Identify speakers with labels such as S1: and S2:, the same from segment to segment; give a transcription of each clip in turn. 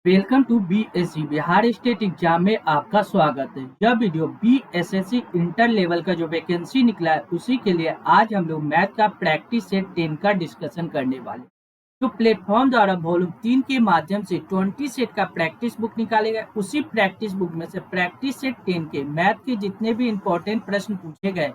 S1: Welcome to BSC Bihar state exam में आपका स्वागत है। यह वीडियो बीएसएससी इंटर लेवल का जो वैकेंसी निकला है उसी के लिए आज हम लोग मैथ का प्रैक्टिस सेट 10 का डिस्कशन करने वाले। तो प्लेटफॉर्म द्वारा वॉल्यूम 3 के माध्यम से 20 सेट का प्रैक्टिस बुक निकाले गए। उसी प्रैक्टिस बुक में से प्रैक्टिस सेट 10 के मैथ के जितने भी इंपॉर्टेंट प्रश्न पूछे गए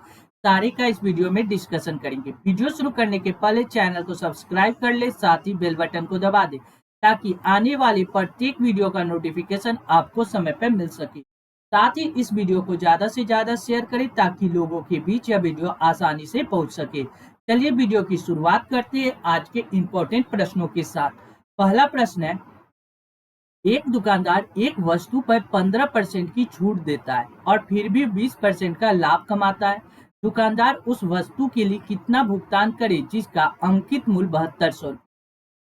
S1: सारे का इस वीडियो में डिस्कशन करेंगे। वीडियो शुरू करने के पहले चैनल को सब्सक्राइब कर ले, साथ ही बेल बटन को दबा दे ताकि आने वाली प्रत्येक वीडियो का नोटिफिकेशन आपको समय पर मिल सके। साथ ही इस वीडियो को ज्यादा से ज्यादा शेयर करें ताकि लोगों के बीच यह वीडियो आसानी से पहुंच सके। चलिए वीडियो की शुरुआत करते हैं आज के इंपॉर्टेंट प्रश्नों के साथ। पहला प्रश्न है, एक दुकानदार एक वस्तु पर 15% की छूट देता है और फिर भी 20% का लाभ कमाता है। दुकानदार उस वस्तु के लिए कितना भुगतान करे जिसका अंकित मूल्य 7200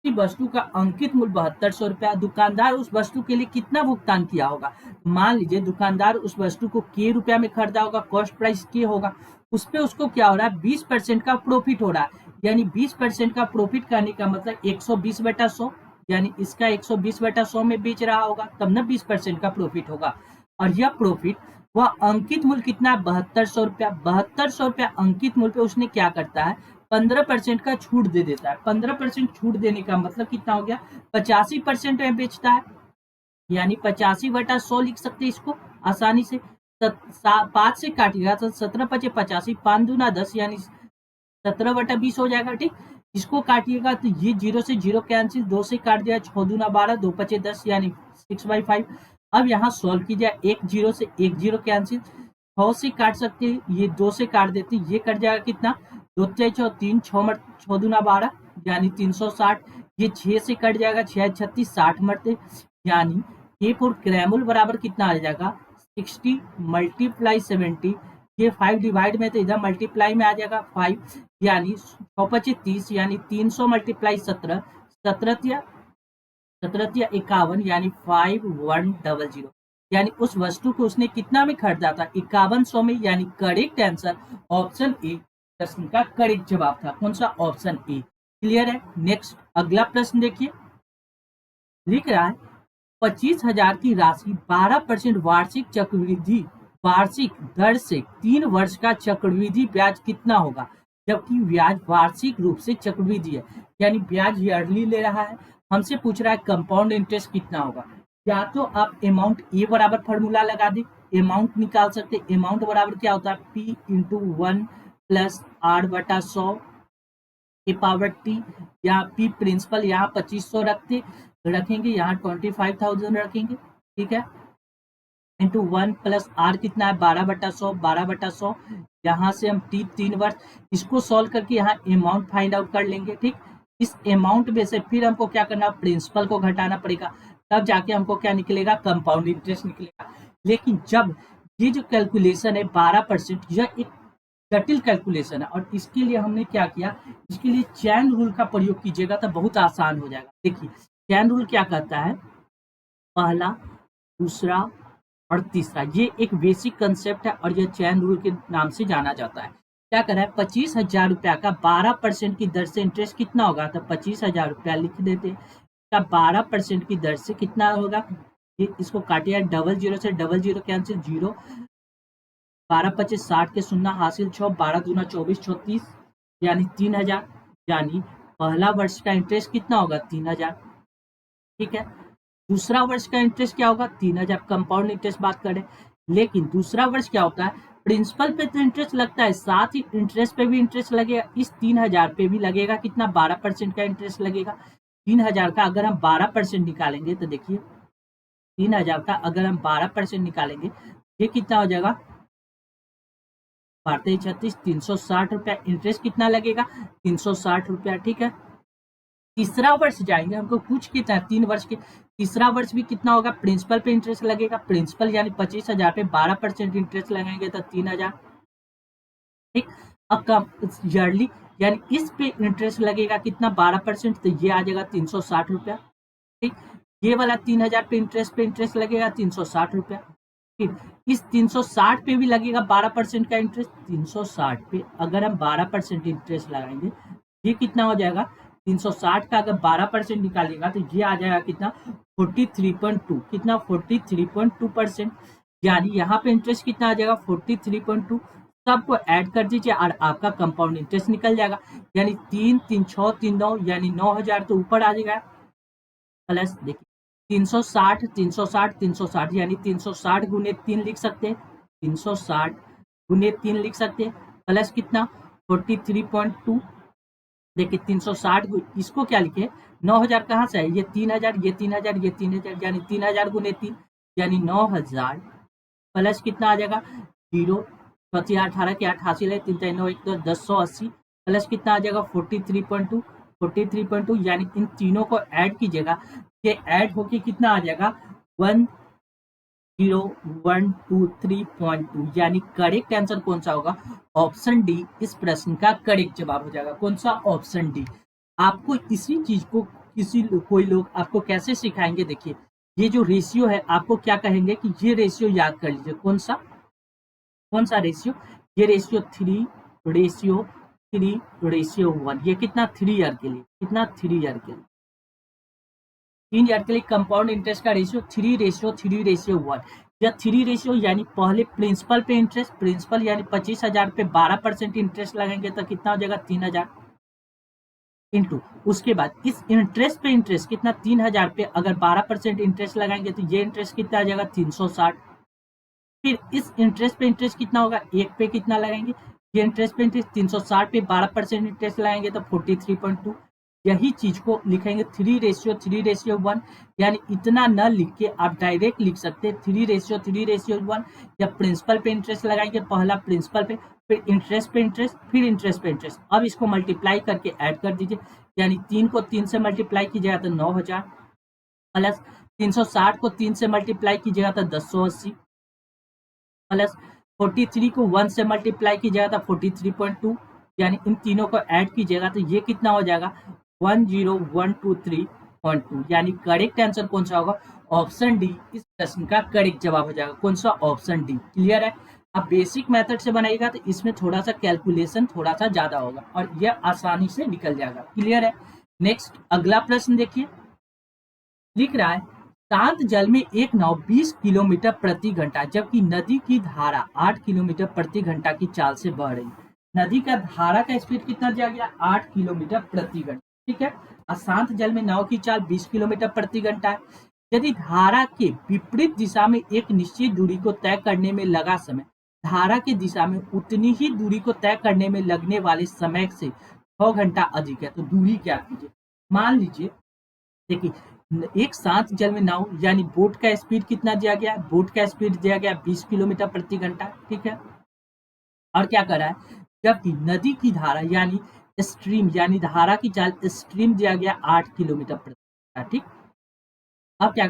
S1: की वस्तु का अंकित मूल्य 7200 रुपया। दुकानदार उस वस्तु के लिए कितना भुगतान किया होगा। मान लीजिए दुकानदार उस वस्तु को के रुपया में खरीदा होगा, कॉस्ट प्राइस के होगा, उस पे उसको क्या हो रहा है 20% का प्रॉफिट हो रहा है। यानी 20% का प्रॉफिट करने का मतलब 120/100, यानी इसका 120/100 में बेच रहा होगा तब ना 20% का प्रॉफिट होगा। और यह प्रॉफिट वह अंकित मूल्य कितना है 7200 रुपया। 7200 रुपया अंकित मूल्य पे उसने क्या करता है 15% का छूट दे देता है। 15% छूट देने का मतलब कितना हो गया 85% में बेचता है, यानी 85/100 लिख सकते हैं इसको आसानी से। 5 से काटिएगा तो 17×5 = 85, 5 दूना 10 यानी 17/20 हो जाएगा। ठीक, इसको काटिएगा तो ये 0 से 0 कैंसिल, 2 से काट दिया 6 दूना 12, 2×5 = 10 यानी 6/5। अब यहाँ सॉल्व कीजिए, एक 0 से एक 0 कैंसिल, 6 से काट सकते हैं, ये 2 से काट देते हैं, ये कट जाएगा कितना 2 × 3 6 दूना 12 यानी 360। ये 6 से कट जाएगा 6 36 60 मरते, यानी ए फॉर क्रैमुल बराबर कितना आ जाएगा 60 × 70। ये 5 डिवाइड में तो इधर मल्टीप्लाई में आ जाएगा 5, यानी 6×5 = 30 यानी 300 × 17, 17×17 = 51 यानी 5100। यानी उस वस्तु को उसने कितना में खरीदा था 5100 में। यानी करेक्ट आंसर ऑप्शन ए प्रश्न का करेक्ट जवाब था। कौन सा ऑप्शन ए। क्लियर है। नेक्स्ट अगला प्रश्न देखिए, लिख रहा है 25,000 की राशि 12% वार्षिक चक्रवृद्धि वार्षिक दर से 3 वर्ष का चक्रवृद्धि ब्याज कितना होगा, जबकि ब्याज वार्षिक रूप से चक्रवृद्धि है। यानी ब्याज ईयरली ले रहा है, हमसे पूछ रहा है कंपाउंड इंटरेस्ट कितना होगा। या तो आप अमाउंट ए बराबर फॉर्मूला लगा दे, अमाउंट निकाल सकते। अमाउंट बराबर क्या होता है P × 1 + R/100 के पावर टी, यहाँ P प्रिंसिपल यहाँ 2500 रखेंगे, यहाँ 25,000 रखेंगे। ठीक है, इंटू 1 + R कितना है 12/100, 12/100। यहाँ से हम टी 3 वर्ष, इसको सॉल्व करके यहाँ अमाउंट फाइंड आउट कर लेंगे। ठीक, इस अमाउंट में से फिर हमको क्या करना प्रिंसिपल को घटाना पड़ेगा, तब जाके हमको क्या निकलेगा कंपाउंड इंटरेस्ट निकलेगा। लेकिन जब ये जो कैलकुलेशन है 12%, यह एक जटिल कैलकुलेशन है और इसके लिए हमने क्या किया, इसके लिए चैन रूल का प्रयोग कीजिएगा तो बहुत आसान हो जाएगा। देखिए चैन रूल क्या कहता है, पहला, दूसरा और तीसरा, ये एक बेसिक कंसेप्ट है और यह चैन रूल के नाम से जाना जाता है। क्या कर रहा है 25,000 रुपया का 12% की दर से इंटरेस्ट कितना होगा, तो 25,000 रुपया लिख देते हैं। 12% की दर से कितना होगा, ये इसको काटिए, डबल जीरो से डबल जीरो कैंसिल, 0, 12×25 = 60 के शून्य हासिल 6, 12 दूना 24, 36 यानी 3,000। यानी पहला वर्ष का इंटरेस्ट कितना होगा 3,000। ठीक है, दूसरा वर्ष का इंटरेस्ट क्या होगा 3,000, कंपाउंड इंटरेस्ट बात करें। लेकिन दूसरा वर्ष क्या होता है, प्रिंसिपल पे तो इंटरेस्ट लगता है, साथ ही इंटरेस्ट पे भी इंटरेस्ट लगेगा। इस 3,000 पे भी लगेगा कितना 12% का इंटरेस्ट लगेगा। 3,000 का अगर हम 12% निकालेंगे तो देखिए 3,000 का अगर हम 12% निकालेंगे ये कितना हो जाएगा 12 × 36, 360 रुपया। इंटरेस्ट कितना लगेगा 360 रुपया। ठीक है, तीसरा वर्ष जाएंगे, हमको पूछ कितना है 3 वर्ष के, तीसरा वर्ष भी कितना होगा प्रिंसिपल पे इंटरेस्ट लगेगा। प्रिंसिपल यानी 25,000 पे 12% इंटरेस्ट लगाएंगे तो 3,000। ठीक, अब कम ईयरली यानी इस पे इंटरेस्ट लगेगा कितना 12%, तो ये आ जाएगा 360 रुपया। ठीक, ये वाला 3,000 पे इंटरेस्ट लगेगा 360 रुपया। ठीक, इस 360 पे भी लगेगा 12% का इंटरेस्ट। 360 पे अगर हम 12% इंटरेस्ट लगाएंगे ये कितना हो जाएगा 360 का अगर 12% निकालिएगा तो ये आ जाएगा कितना 43.2, कितना 43.2%, यानी यहाँ पे इंटरेस्ट कितना आ जाएगा 43.2। सबको ऐड कर दीजिए और आपका कंपाउंड इंटरेस्ट निकल जाएगा, यानी 3, 3, 6, 3, 9, यानी 9,000 तो ऊपर आ जाएगा। प्लस देखिए 360, 360, 360, यानी 360 गुने 3 लिख सकते हैं, 360 गुने 3 लिख सकते हैं, प्लस कितना 43.2। देखिए 360 इसको क्या लिखे, 9,000 कहाँ से है, ये 3,000, ये 3,000, ये 3,000, यानी 3,000 गुने 3, यानी 9,000, प्लस कितना आ जाएगा 0, 18 के 88 ले 3, 3, 9, 1, 10, 10, 80, प्लस कितना आ जाएगा 43.2, 43.2, यानी इन तीनों को ऐड कीजिएगा, ये ऐड होके कितना आ जाएगा 10123.2, यानी करेक्ट आंसर कौन सा होगा, ऑप्शन डी इस प्रश्न का करेक्ट जवाब हो जाएगा। कौन सा, ऑप्शन डी। आपको इसी चीज को कोई लोग आपको कैसे सिखाएंगे, देखिए ये जो रेशियो है आपको क्या कहेंगे कि ये रेशियो याद कर लीजिए, कौन सा रेशियो, ये रेशियो 3 रेशियो 3 रेशियो 1, ये कितना 3 ईयर के लिए, कितना 3 ईयर के लिए, 3 ईयर के लिए कंपाउंड इंटरेस्ट का रेशियो 3 रेशियो 1, या 3 रेशियो यानी पहले प्रिंसिपल पे इंटरेस्ट, प्रिंसिपल यानी 25,000 पे 12% इंटरेस्ट लगाएंगे तो कितना हो जाएगा 3,000, इंटू उसके बाद इस इंटरेस्ट पे इंटरेस्ट कितना 3,000 पे अगर 12% इंटरेस्ट लगाएंगे तो ये इंटरेस्ट कितना आ जाएगा 360, फिर इस इंटरेस्ट पे इंटरेस्ट कितना होगा, एक पे कितना लगाएंगे, ये इंटरेस्ट पे इंटरेस्ट 360 पे 12% इंटरेस्ट लगाएंगे तो 43.2, यही चीज को लिखेंगे 3 रेशियो 1, यानी इतना न लिख के आप डायरेक्ट लिख सकते हैं 3 रेशियो 1, या प्रिंसिपल पे इंटरेस्ट लगाएंगे, पहला प्रिंसिपल पे, फिर इंटरेस्ट पे इंटरेस्ट, फिर इंटरेस्ट पे इंटरेस्ट, अब इसको मल्टीप्लाई करके ऐड कर दीजिए, यानी 3 को 3 से मल्टीप्लाई कीजिएगा तो 9,000, प्लस 360 को 3 से मल्टीप्लाई कीजिएगा तो 1080, प्लस 43 को 1 से मल्टीप्लाई कीजिएगा तो 43.2, यानी इन तीनों को ऐड कीजिएगा तो ये कितना हो जाएगा 10123.2, यानी करेक्ट आंसर कौन सा होगा, ऑप्शन डी इस प्रश्न का करेक्ट जवाब हो जाएगा। कौन सा, ऑप्शन डी। क्लियर है। अब बेसिक मेथड से बनाएगा तो इसमें थोड़ा सा कैलकुलेशन थोड़ा सा ज्यादा होगा और यह आसानी से निकल जाएगा। क्लियर है। नेक्स्ट अगला प्रश्न देखिए, लिख रहा है शांत जल में एक नाव 20 किलोमीटर प्रति घंटा जबकि नदी की धारा 8 किलोमीटर प्रति घंटा की चाल से बह रही है। नदी का धारा का स्पीड कितना दिया गया, 8 किलोमीटर प्रति घंटा, ठीक है। और शांत जल में नाव की चाल 20 किलोमीटर प्रति घंटा है। यदि धारा के विपरीत दिशा में एक निश्चित दूरी को तय करने में लगा समय धारा की दिशा में उतनी ही दूरी को तय करने में लगने वाले समय से 6 घंटा अधिक है, तो दूरी क्या कीजिए। मान लीजिए देखिए एक शांत जल में नाव यानी बोट का स्पीड कितना दिया गया है, बोट का स्पीड दिया गया 20 किलोमीटर प्रति घंटा, ठीक है। और क्या कर रहा है, जबकि नदी की धारा यानी स्ट्रीम यानी धारा की चाल स्ट्रीम दिया गया 8 किलोमीटर प्रति घंटा, ठीक। अब क्या,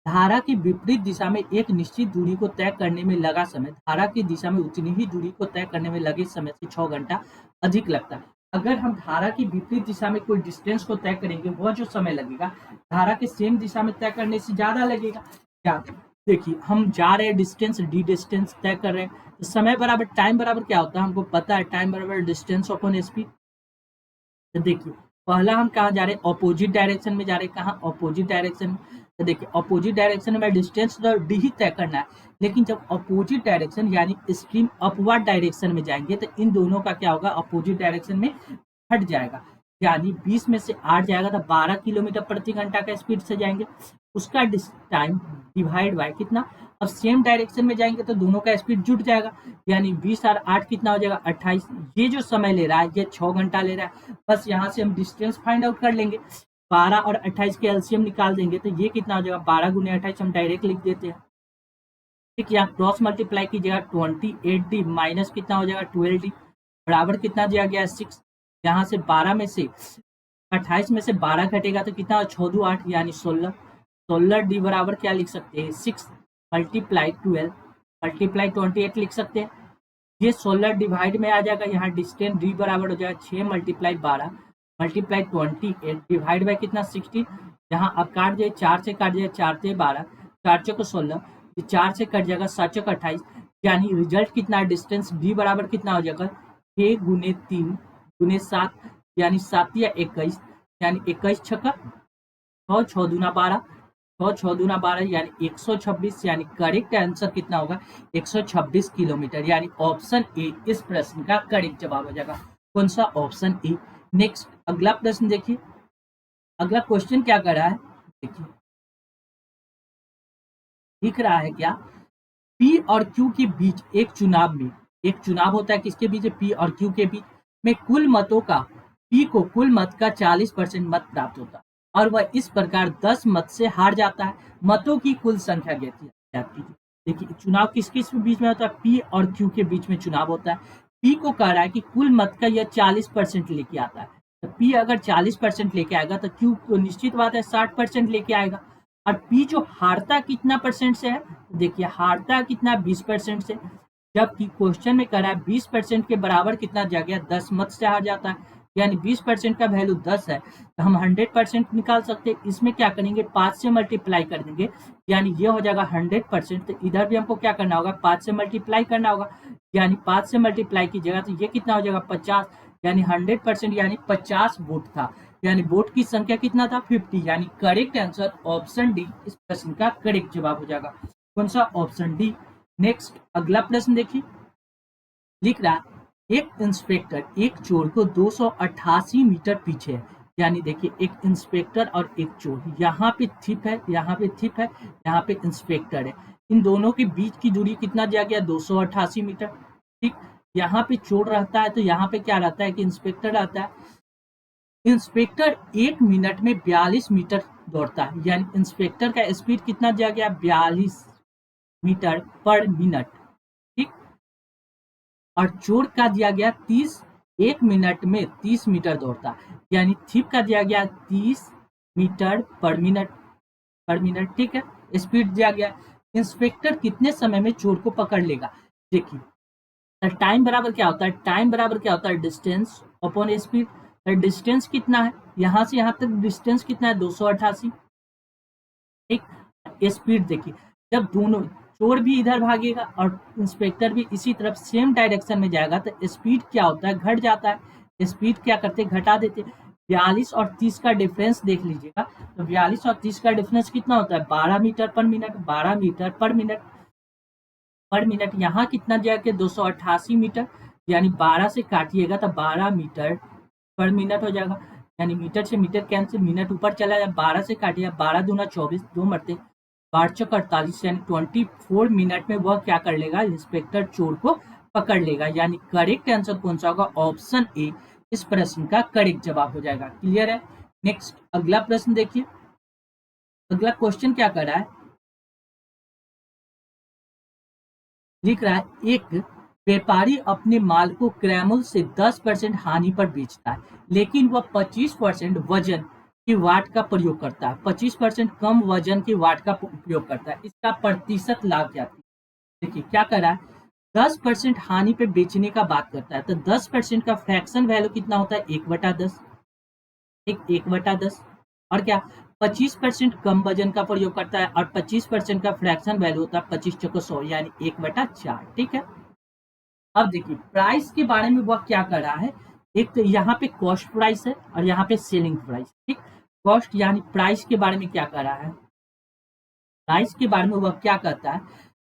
S1: धारा की विपरीत दिशा में एक निश्चित दूरी को तय करने में लगा समय धारा की दिशा में उतनी ही दूरी को तय करने में लगे समय से 6 घंटा अधिक लगता है। अगर हम धारा की विपरीत दिशा में कोई डिस्टेंस को तय करेंगे वह जो समय लगेगा धारा के सेम दिशा में तय करने से ज्यादा लगेगा। क्या, देखिए हम जा रहे हैं डिस्टेंस डी डिस्टेंस तय कर रहे हैं तो समय बराबर टाइम बराबर क्या होता है, हमको पता है टाइम बराबर डिस्टेंस अपॉन स्पीड। तो देखिए पहला हम कहाँ जा रहे हैं, अपोजिट डायरेक्शन में जा रहे हैं, कहाँ, अपोजिट डायरेक्शन में। तो देखिए अपोजिट डायरेक्शन में डिस्टेंस तो डी ही तय करना है, लेकिन जब अपोजिट डायरेक्शन यानी स्ट्रीम अपवर्ड डायरेक्शन में जाएंगे तो इन दोनों का क्या होगा, अपोजिट डायरेक्शन में हट जाएगा, यानी 20 में से 8 जाएगा तो 12 किलोमीटर प्रति घंटा का स्पीड से जाएंगे। उसका टाइम डिवाइड बाय कितना, अब सेम डायरेक्शन में जाएंगे तो दोनों का स्पीड जुट जाएगा, यानी 20 और 8 कितना हो जाएगा 28। ये जो समय ले रहा है ये 6 घंटा ले रहा है, बस यहाँ से हम डिस्टेंस फाइंड आउट कर लेंगे, 12 और 28 के एलसीएम निकाल देंगे तो ये कितना हो जाएगा 12 गुने 28 हम डायरेक्ट लिख देते हैं, ठीक। यहाँ क्रॉस मल्टीप्लाई कीजिएगा 28d माइनस कितना हो जाएगा 12d बराबर कितना दिया गया है 6। यहाँ से 12 में से 28 में से 12 घटेगा तो कितना 6 2 8 यानी 16, 16d बराबर क्या लिख सकते हैं 6 मल्टीप्लाई 12 मल्टीप्लाई 28 लिख सकते हैं। ये 16 डिवाइड में आ जाएगा, यहाँ डिस्टेंस डी बराबर हो जाएगा 6 मल्टीप्लाई 12 मल्टीप्लाई 28 डिवाइड बाई कितना 60। यहाँ अब काट जाए 4 से काट जाए 4 से 12 4 चौक 16, 4 से कट जाएगा 7 चौक 28, यानी रिजल्ट कितना है डिस्टेंस डी बराबर कितना हो जाएगा 6 गुने 3 गुने 7 यानी 7 या 21, यानी 21 छक्का 6 6 दूना 12 6 6 दूना 12 यानी 126, यानी करेक्ट आंसर कितना होगा 126 किलोमीटर, यानी ऑप्शन ए इस प्रश्न का करेक्ट जवाब हो जाएगा। कौन सा? Option A. नेक्स्ट अगला प्रश्न देखिए, अगला क्वेश्चन क्या कर रहा है देखिए, दिख रहा है क्या? पी और क्यू के बीच एक चुनाव में, एक चुनाव होता है किसके बीच? पी और क्यू के बीच में कुल मतों का, पी को कुल मत का 40% मत प्राप्त होता है और वह इस प्रकार 10 मत से हार जाता है। मतों की कुल संख्या ज्ञात कीजिए। देखिए चुनाव किस किस बीच में होता है? पी और क्यू के बीच में चुनाव होता है। पी को कह रहा है कि कुल मत का यह 40% लेके आता है, तो पी अगर 40% लेके आएगा तो क्यू तो निश्चित बात है 60% लेके आएगा। और पी जो हारता कितना परसेंट से है? देखिए हारता कितना 20% से, जबकि क्वेश्चन में कह रहा है 20% के बराबर कितना जगह 10 मत से हार जाता है, यानी 20% का वैल्यू 10 है, तो हम 100% निकाल सकते हैं। इसमें क्या करेंगे 5 से मल्टीप्लाई कर देंगे, यानी ये हो जाएगा 100%। तो इधर भी हमको क्या करना होगा 5 से मल्टीप्लाई करना होगा, यानी 5 से मल्टीप्लाई कीजिएगा तो ये कितना हो जाएगा 50, यानी 100% यानी 50 वोट था, यानी वोट की संख्या कितना था 50, यानी करेक्ट आंसर ऑप्शन डी इस प्रश्न का करेक्ट जवाब हो जाएगा। कौन सा? Option D. नेक्स्ट अगला प्रश्न देखिए, लिख रहा एक इंस्पेक्टर एक चोर को 288 मीटर पीछे है, यानी देखिए एक इंस्पेक्टर और एक चोर, यहाँ पे थिप है, यहाँ पे थिप है, यहाँ पे इंस्पेक्टर है, इन दोनों के बीच की दूरी कितना दिया गया 288 मीटर। ठीक, यहाँ पे चोर रहता है तो यहाँ पे क्या रहता है कि इंस्पेक्टर रहता है। इंस्पेक्टर 1 मिनट में 42 मीटर दौड़ता है, यानी इंस्पेक्टर का स्पीड कितना दिया गया 42 मीटर पर मिनट। ठीक, और चोर का दिया गया 30, 1 मिनट में 30 मीटर दौड़ता है, यानी थिप का दिया गया 30 मीटर पर मिनट। ठीक है, स्पीड दिया गया। इंस्पेक्टर कितने समय में चोर को पकड़ लेगा? देखिए टाइम बराबर क्या होता है? टाइम बराबर क्या होता है? Distance upon speed. डिस्टेंस कितना है? यहाँ से यहाँ तक डिस्टेंस कितना है 288। ठीक, स्पीड देखिए, जब दोनों चोर भी इधर भागेगा और इंस्पेक्टर भी इसी तरफ सेम डायरेक्शन में जाएगा तो स्पीड क्या होता है घट जाता है। स्पीड क्या करते घटा देते। 42 और 30 का डिफरेंस देख लीजिएगा, तो 42 और 30 का डिफरेंस कितना होता है 12 मीटर पर मिनट, 12 मीटर पर मिनट। यहाँ कितना जाएगा 288 मीटर, यानी 12 से काटिएगा तो 12 मीटर पर मिनट हो जाएगा, यानी मीटर से मीटर कैंसिल, मिनट ऊपर चला जाए, 12 से काटिएगा 12 दूना 24, 2 मरते 12 चौक 48, यानी 24 मिनट में वह क्या कर लेगा इंस्पेक्टर चोर को पकड़ लेगा, यानी करेक्ट आंसर कौन सा होगा? ऑप्शन ए इस प्रश्न का करेक्ट जवाब हो जाएगा। क्लियर है? नेक्स्ट अगला प्रश्न देखिए, अगला क्वेश्चन क्या कर रहा है, लिख रहा है एक व्यापारी अपने माल को क्रैमल से 10% हानि पर बेचता है, लेकिन वह 25% वजन के वाट का प्रयोग करता है, 25% कम वजन के वाट का उपयोग करता है, इसका प्रतिशत लाभ क्या है? देखिए क्या कर रहा है 10% हानि पे बेचने का बात करता है, तो 10% का फ्रैक्शन वैल्यू कितना होता है 1/10। एक 1/10 और क्या 25% कम वजन का प्रयोग करता है और 25% का फ्रैक्शन वैल्यू होता है 25 चौको 100, यानी 1/4। ठीक है, अब देखिए प्राइस के बारे में वह क्या कर रहा है, एक तो यहाँ पे कॉस्ट प्राइस है और यहाँ पे सेलिंग प्राइस। ठीक, कॉस्ट यानी प्राइस के बारे में क्या कर रहा है, प्राइस के बारे में वह क्या कहता है,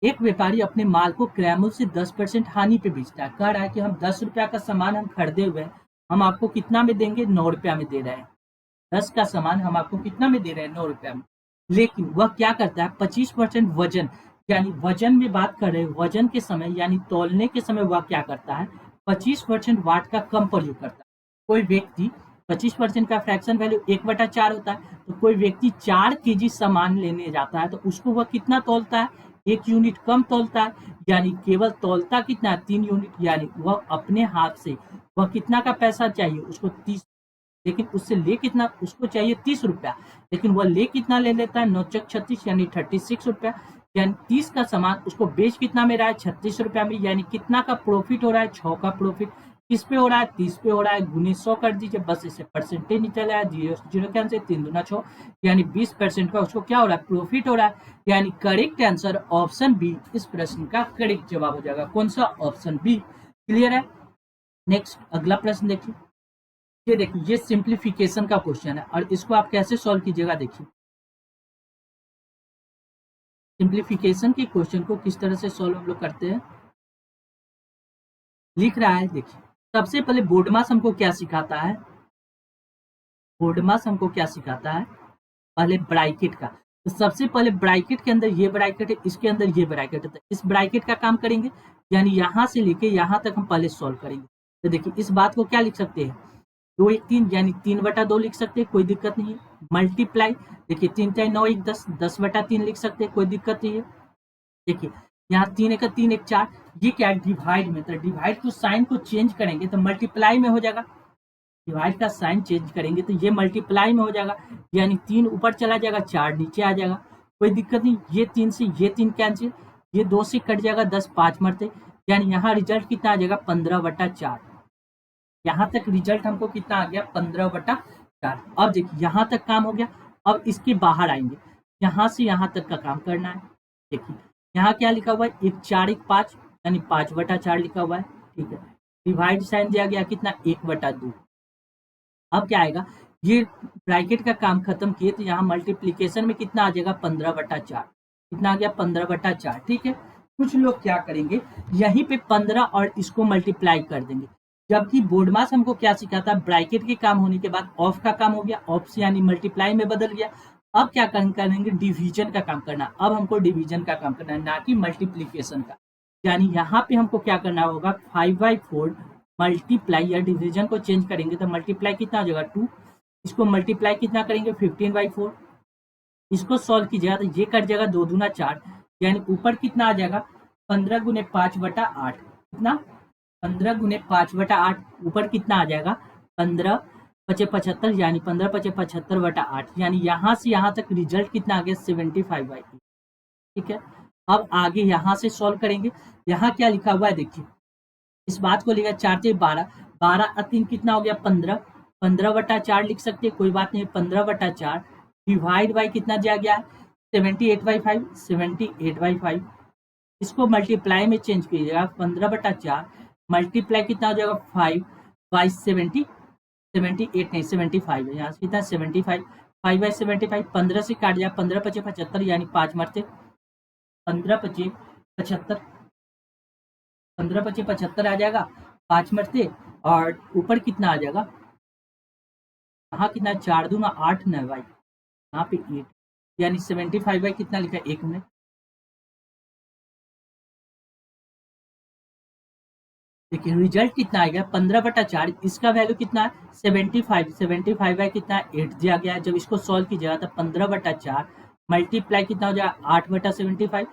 S1: एक व्यापारी अपने माल को क्रैमल से 10% हानि पे बेचता है, कह रहा है कि हम 10 रुपया का सामान हम खरीदे हुए हैं, हम आपको कितना में देंगे 9 रुपया में दे रहे हैं, 10 का सामान हम आपको कितना में दे रहे हैं 9 रुपया में। लेकिन वह क्या करता है 25% वजन, यानी वजन में बात कर रहे हैं, वजन के समय यानी तौलने के समय वह क्या करता है 25% वाट का कम प्रयोग करता है। कोई व्यक्ति 25% का फ्रैक्शन वैल्यू 1/4 होता है, तो कोई व्यक्ति 4 केजी सामान लेने जाता है तो उसको वह कितना तौलता है 1 यूनिट कम तौलता है, यानी केवल तौलता कितना है 3 यूनिट, यानी वह अपने हाथ से वह कितना का पैसा चाहिए उसको 30, लेकिन उससे ले कितना उसको चाहिए 30 रुपया, लेकिन वह ले कितना ले लेता है 9 चक 36 यानी 36 रुपया, यानी 30 का सामान उसको बेच कितना में रहा है 36 रुपया में, यानी कितना का प्रॉफिट हो रहा है 6 का प्रॉफिट। किस पे हो रहा है 30 पे हो रहा है, गुने 100 कर दीजिए, बस इसे परसेंटेज निकल आया, 0 के आंसर 3 दूना 6, यानी 20% का उसको क्या हो रहा है प्रॉफिट हो रहा है, यानी करेक्ट आंसर ऑप्शन बी इस प्रश्न का करेक्ट जवाब हो जाएगा। कौन सा? Option B. क्लियर है? नेक्स्ट अगला प्रश्न देखिए, ये देखिए ये सिंप्लीफिकेशन का क्वेश्चन है और इसको आप कैसे सॉल्व कीजिएगा देखिए, सिंप्लीफिकेशन के क्वेश्चन को किस तरह से सॉल्व हम लोग करते हैं। लिख रहा है, देखिए सबसे पहले बोर्डमास हमको क्या सिखाता है, बोर्डमास हमको क्या सिखाता है, पहले ब्रैकेट का। तो सबसे पहले ब्रैकेट के अंदर ये ब्रैकेट है, इसके अंदर ये ब्रैकेट है, तो इस ब्रैकेट का काम करेंगे, यानी यहाँ से लेके यहाँ तक हम पहले सॉल्व करेंगे। तो देखिए इस बात को क्या लिख सकते हैं, 2 1 3 यानी 3/2 लिख सकते हैं, कोई दिक्कत नहीं है। मल्टीप्लाई, देखिए 3 3 9 1 10, 10/3 लिख सकते हैं, कोई दिक्कत नहीं है। देखिए यहाँ 3 1 3 1 4, ये क्या है, डिवाइड में, तो डिवाइड को साइन को चेंज करेंगे तो मल्टीप्लाई में हो जाएगा। डिवाइड का साइन चेंज करेंगे तो ये मल्टीप्लाई में हो जाएगा, यानी 3 ऊपर चला जाएगा, 4 नीचे आ जाएगा, कोई दिक्कत नहीं। ये 3 से ये 3 कैंसिल, ये 2 से कट जाएगा, 10 5 मरते, यानी यहाँ रिजल्ट कितना आ जाएगा, 15/4। यहाँ तक रिजल्ट हमको कितना आ गया, 15/4। अब देखिए यहाँ तक काम हो गया, अब इसके बाहर आएंगे, यहाँ से यहाँ तक का काम करना है। देखिए यहाँ क्या लिखा हुआ है, 1 4 1 5, यानी 5/4 लिखा हुआ है, ठीक है। डिवाइड साइन दिया गया कितना, 1/2। अब क्या आएगा, ये ब्रैकेट का काम खत्म किए तो यहाँ मल्टीप्लीकेशन में कितना आ जाएगा, 15/4। कितना आ गया, 15/4, ठीक है। कुछ लोग क्या करेंगे, यहीं पे 15 और इसको मल्टीप्लाई कर देंगे, जबकि बोर्डमास हमको क्या सिखाता है, ब्रैकेट के काम होने के बाद ऑफ का काम हो गया, ऑफ से यानी मल्टीप्लाई में बदल गया। अब क्या करेंगे, डिवीजन का काम करना। अब हमको डिवीजन का काम करना है, ना कि मल्टीप्लीकेशन का। यानी यहाँ पे हमको क्या करना होगा, 5/4 मल्टीप्लाई, या डिवीजन को चेंज करेंगे तो मल्टीप्लाई कितना हो जाएगा, 2। इसको मल्टीप्लाई कितना करेंगे, 15/4। इसको सॉल्व कीजिएगा तो ये कट जाएगा, 2 दूना 4, यानी ऊपर कितना आ जाएगा, 15 गुने 5/8। कितना, 15 गुने 5/8, ऊपर कितना आ जाएगा, 15 पचे 75, यानी 15 पचे 75/8, यानी यहाँ से यहाँ तक रिजल्ट कितना आ गया, 75/8। ठीक है। अब आगे यहाँ से सॉल्व करेंगे, यहाँ क्या लिखा हुआ है, देखिए इस बात को लिखा 4 से 12, 12 और 3 कितना हो गया, 15, 15/4 लिख सकते हैं, कोई बात नहीं, 15/4 डिवाइड बाई कितना दिया गया है, 78/5, 78/5। इसको मल्टीप्लाई में चेंज कीजिएगा, 15/4 मल्टीप्लाई कितना हो जाएगा, 5/70, 78 नहीं 75 है, यहाँ से कितना 75, 5/75, 15 से काट जाएगा, 15 पचे 75, यानी 5 मरते, 15 पचे 75, 15 पचे 75 आ जाएगा, 5 मरते, और ऊपर कितना आ जाएगा, यहाँ कितना, 4 दूना 8 न भाई, यहाँ पे 8, यानी 75 बाई कितना लिखा है, 1 मिनट। देखिए रिजल्ट कितना आएगा, 15/4, इसका वैल्यू कितना है, 75, 75 बाई कितना है, 8 दिया गया है। जब इसको सॉल्व कीजिएगा तो 15/4 मल्टीप्लाई कितना हो जाएगा, 8/75,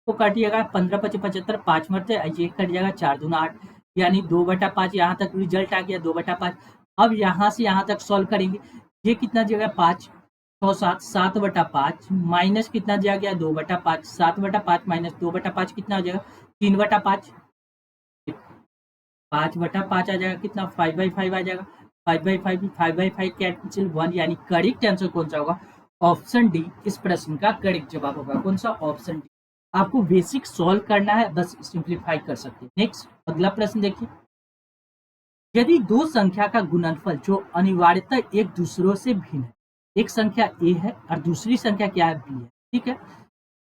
S1: को काटिएगा, 15 पचे 75, 5 मरते, ये कट जाएगा, 4 दूना 8, यानी 2/5। यहाँ तक रिजल्ट आ गया, 2/5। अब यहाँ से यहाँ तक सॉल्व करेंगे, ये कितना दिया गया, 5 6 7, 7/5 माइनस कितना दिया गया, 2/5, 7/5 माइनस 2/5 कितना हो जाएगा, 3/5, 5/5 आ जाएगा, कितना 5/5 आ जाएगा, 5/5, 5/5 कैंसिल 1, यानी करेक्ट आंसर कौन सा होगा, ऑप्शन डी इस प्रश्न का करेक्ट जवाब होगा। कौन सा, ऑप्शन डी। आपको बेसिक सॉल्व करना है, बस सिंप्लीफाई कर सकते हैं। नेक्स्ट अगला प्रश्न देखिए, यदि दो संख्या का गुणनफल जो अनिवार्यतः एक दूसरों से भिन्न है, एक संख्या ए है और दूसरी संख्या क्या है, बी है, ठीक है,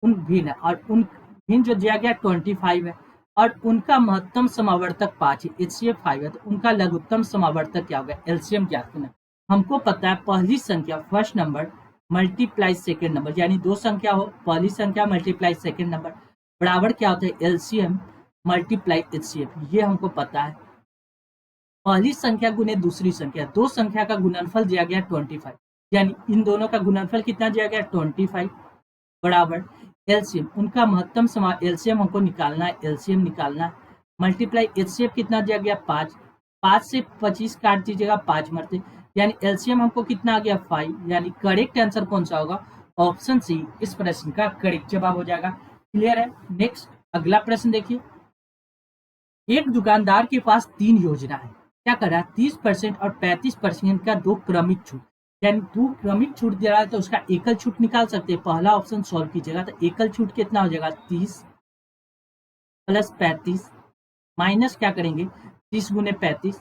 S1: उन भिन्न है, और उन भिन्न जो दिया गया 25 है, और उनका महत्तम समावर्तक 5 है, HCF 5 है, तो उनका लघुत्तम समावर्तक क्या होगा, LCM ज्ञात करना। हमको पता है पहली संख्या first number multiply second number, यानी दो संख्या हो, पहली संख्या मल्टीप्लाई सेकेंड नंबर बराबर क्या होता है, LCM मल्टीप्लाई HCF, ये हमको पता है। पहली संख्या गुने दूसरी संख्या, दो संख्या का गुणनफल दिया गया 25, यानी इन दोनों का गुणनफल कितना दिया गया, 25 बराबर एलसीएम, उनका महत्तम समा, एलसीएम हमको निकालना है, एलसीएम निकालना है, मल्टीप्लाई एचसीएफ कितना दिया गया, 5, 5 से 25 काट दीजिएगा, 5 मरते, यानी एलसीएम हमको कितना आ गया, 5, यानी करेक्ट आंसर कौन सा होगा, ऑप्शन सी इस प्रश्न का करेक्ट जवाब हो जाएगा। क्लियर है। नेक्स्ट अगला प्रश्न देखिए, एक दुकानदार के पास 3 योजना है, क्या कर रहा है, 30% और 35% का दो क्रमिक छूट, यानी दो क्रमिक छूट दे रहा है, तो उसका एकल छूट निकाल सकते हैं। पहला ऑप्शन सॉल्व कीजिएगा तो एकल छूट कितना हो जाएगा, 30 प्लस 35 माइनस क्या करेंगे, 30 गुने 35,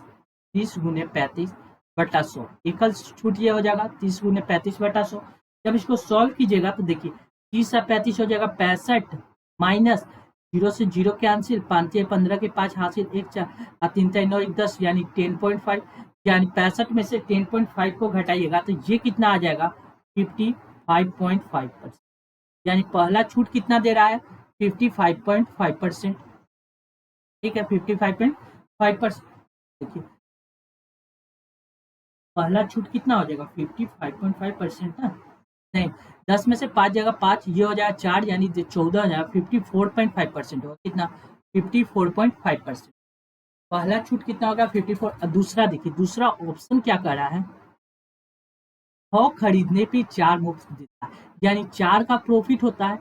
S1: 30 गुने 35 बटा 100, एकल छूट ये हो जाएगा 30 गुने 35 बटा 100। जब इसको सॉल्व कीजिएगा तो देखिए 30 और 35 हो जाएगा 65 माइनस 0 से 0 कैंसिल 5 से 15 के 5 हासिल 1 4 और 3 3 9 1 10 यानी 10.5 यानी 65 में से 10.5 को घटाइएगा तो ये कितना आ जाएगा 55.5%। यानी पहला छूट कितना दे रहा है 55.5%। ठीक है 55.5%। देखिए पहला छूट कितना हो जाएगा 55.5% ना नहीं 10 में से 5 जगह 5 ये हो जाएगा 4 यानी 14 हो जाएगा 54.5% होगा कितना 54.5%। पहला छूट कितना होगा 54 और दूसरा देखिए दूसरा ऑप्शन क्या कर रहा है 6 खरीदने पे 4 मुफ्त देता है यानी 4 का प्रॉफिट होता है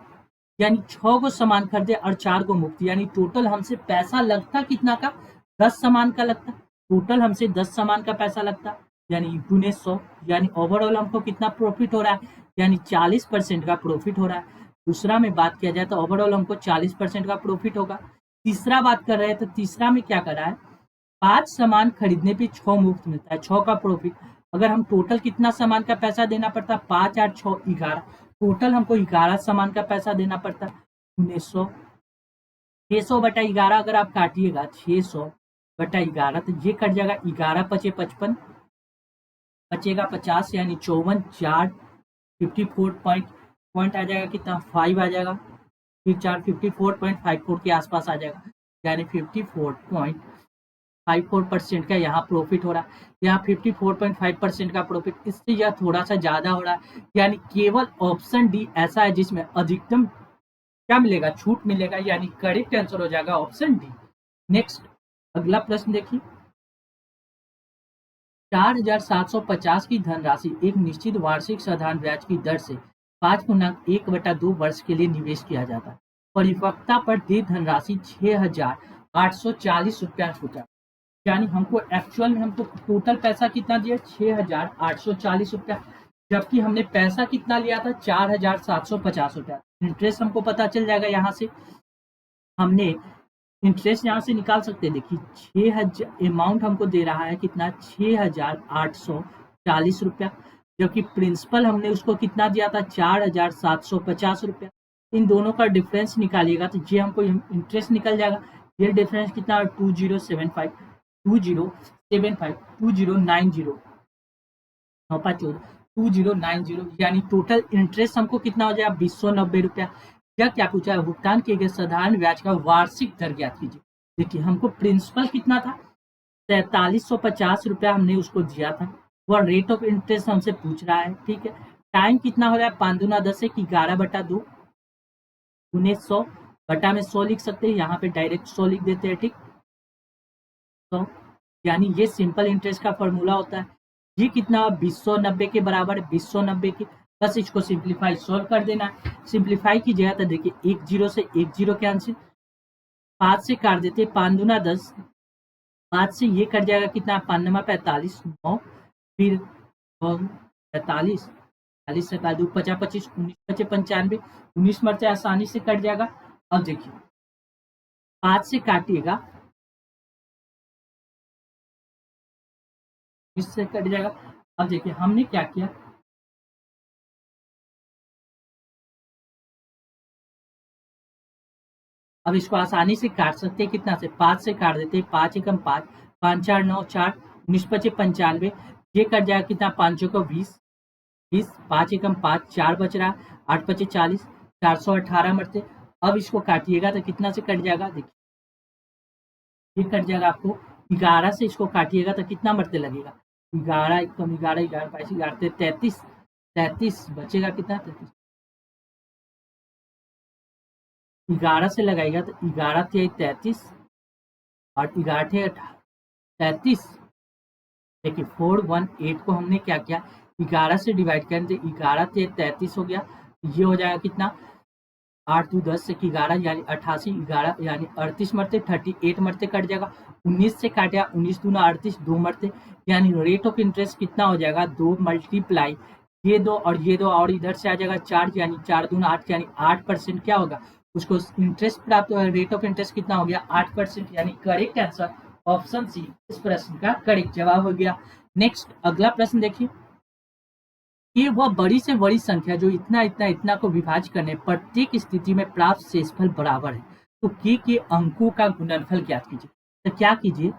S1: यानी 6 को सामान खरीदे और 4 को मुफ्त यानी टोटल हमसे पैसा लगता कितना का 10 सामान का लगता टोटल हमसे 10 सामान का पैसा लगता यानी गुने 100 यानी ओवरऑल हमको कितना प्रॉफिट हो रहा है यानी 40% का प्रॉफिट हो रहा है। दूसरा में बात किया जाए तो ओवरऑल हमको 40% का प्रॉफिट होगा। तीसरा बात कर रहे हैं तो तीसरा में क्या कर रहा है 5 सामान खरीदने पे 6 मुफ्त मिलता है 6 का प्रॉफिट। अगर हम टोटल कितना सामान का पैसा देना पड़ता 5 8 6 11 टोटल हमको 11 सामान का पैसा देना पड़ता 1900 600 बटा 11 अगर आप काटिएगा 600 बटा 11 तो ये कट जाएगा 11 पचे 55 बचेगा 50 यानी 54 4 54 पॉइंट आ जाएगा कितना 5 आ जाएगा फिर 4 54.54 के आसपास आ जाएगा यानी 54.54% का यहाँ प्रॉफिट हो रहा है। यहाँ 54.5% का प्रॉफिट इससे यह थोड़ा सा ज्यादा हो रहा है यानी केवल ऑप्शन डी ऐसा है जिसमें अधिकतम क्या मिलेगा छूट मिलेगा यानी करेक्ट आंसर हो जाएगा ऑप्शन डी। नेक्स्ट अगला प्रश्न देखिए 4,750 की धनराशि एक निश्चित वार्षिक साधारण ब्याज की दर से 5/1/2 वर्ष के लिए निवेश किया जाता है। परिपक्वता पर दी धनराशि 6,840 रुपया होता है यानी हमको एक्चुअल में हमको टोटल पैसा कितना दिया 6,840 रुपया जबकि हमने पैसा कितना लिया था 4,750 रुपया। इंटरेस्ट हमको पता चल जाएगा यहाँ से हमने इंटरेस्ट यहाँ से निकाल सकते हैं देखिए 6,000 अमाउंट हमको दे रहा है कितना 6,840 रुपया जबकि प्रिंसिपल हमने उसको कितना दिया था 4,750 रुपया। इन दोनों का डिफरेंस निकालिएगा तो ये हमको इंटरेस्ट निकल जाएगा ये डिफरेंस कितना 2075 2075 2090 2090 यानी टोटल इंटरेस्ट हमको कितना हो जाएगा 290 रुपया। यह क्या पूछा है भुगतान किए गए साधारण ब्याज का वार्षिक दर ज्ञात कीजिए। देखिए हमको प्रिंसिपल कितना था 4350 रुपया हमने उसको दिया था वह रेट ऑफ इंटरेस्ट हमसे पूछ रहा है ठीक है। टाइम कितना हो रहा है 5 दूना 10 है कि 11/2 1900 बटा में 100 लिख सकते हैं यहाँ पे डायरेक्ट 100 लिख देते हैं ठीक। तो यानी ये सिंपल इंटरेस्ट का फॉर्मूला होता है ये कितना 290 के बराबर है 290 की बस इसको सिंप्लीफाई सॉल्व कर देना है। सिंप्लीफाई कीजिएगा तो देखिए 1 0 से 1 0 कैंसिल 5 से काट देते 5 दूना 10 5 से ये कट जाएगा कितना 5 नमा 45 9 फिर 45 40 से काट दो 50 25 19 बचे 95 19 मरते आसानी से कट जाएगा। अब देखिए 5 से काटिएगा इससे कट जाएगा। अब देखिए हमने क्या किया अब इसको आसानी से काट सकते हैं कितना से 5 से काट देते हैं 5 एकम 5 5 4 9 4 19 पचे 95 ये कट जाएगा कितना 5 को 20 20 5 एकम 5 4 बच रहा 8 पचे 40 418 मरते। अब इसको काटिएगा तो कितना से कट जाएगा देखिए ये कट जाएगा आपको 11 से इसको काटिएगा तो कितना मरते लगेगा 11 एकम 11 11 5 11 33 33 बचेगा कितना 33 11 से लगाएगा तो 11 थे 33 और 11 थे 33 देखिए 418 को हमने क्या किया 11 से डिवाइड करें तो 11 थे 33 हो गया ये हो जाएगा कितना 8 2 10 से 11 यानी 88 11 यानी 38 मरते 38 मरते कट जाएगा 19 से काटा 19 दूना 38 2 मरते यानी रेट ऑफ इंटरेस्ट कितना हो जाएगा 2 मल्टीप्लाई ये दो और ये दो और इधर से आ जाएगा 4 यानी 4 दूना 8 यानी 8% क्या होगा उसको इंटरेस्ट प्राप्त रेट ऑफ इंटरेस्ट कितना हो गया 8% यानी करेक्ट आंसर ऑप्शन सी इस प्रश्न का करेक्ट जवाब हो गया। नेक्स्ट अगला प्रश्न देखिए कि वह बड़ी से बड़ी संख्या जो इतना इतना इतना को विभाज्य करने प्रत्येक स्थिति में प्राप्त शेषफल बराबर है। तो के अंकों का गुणनफल ज्ञात कीजिए। तो क्या कीजिए,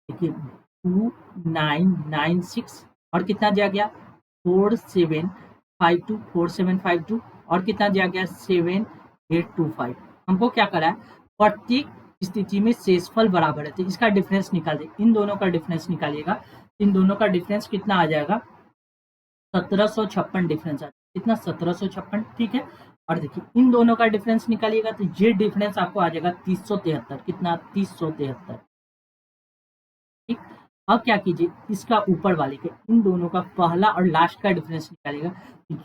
S1: देखिए 2996 और कितना दिया गया 4752 और कितना दिया गया 7825। हमको क्या करा है, प्रत्येक स्थिति में शेषफल बराबर है तो इसका डिफरेंस निकाल दे, इन दोनों का डिफरेंस निकालिएगा। इन दोनों का डिफरेंस कितना आ जाएगा 1756 डिफरेंस आ जाएगा। कितना 1756, ठीक है। और देखिए इन दोनों का डिफरेंस निकालिएगा तो ये डिफरेंस आपको आ जाएगा 3073। कितना 3073, ठीक। अब क्या कीजिए, इसका ऊपर वाले के इन दोनों का पहला और लास्ट का डिफरेंस निकालेगा।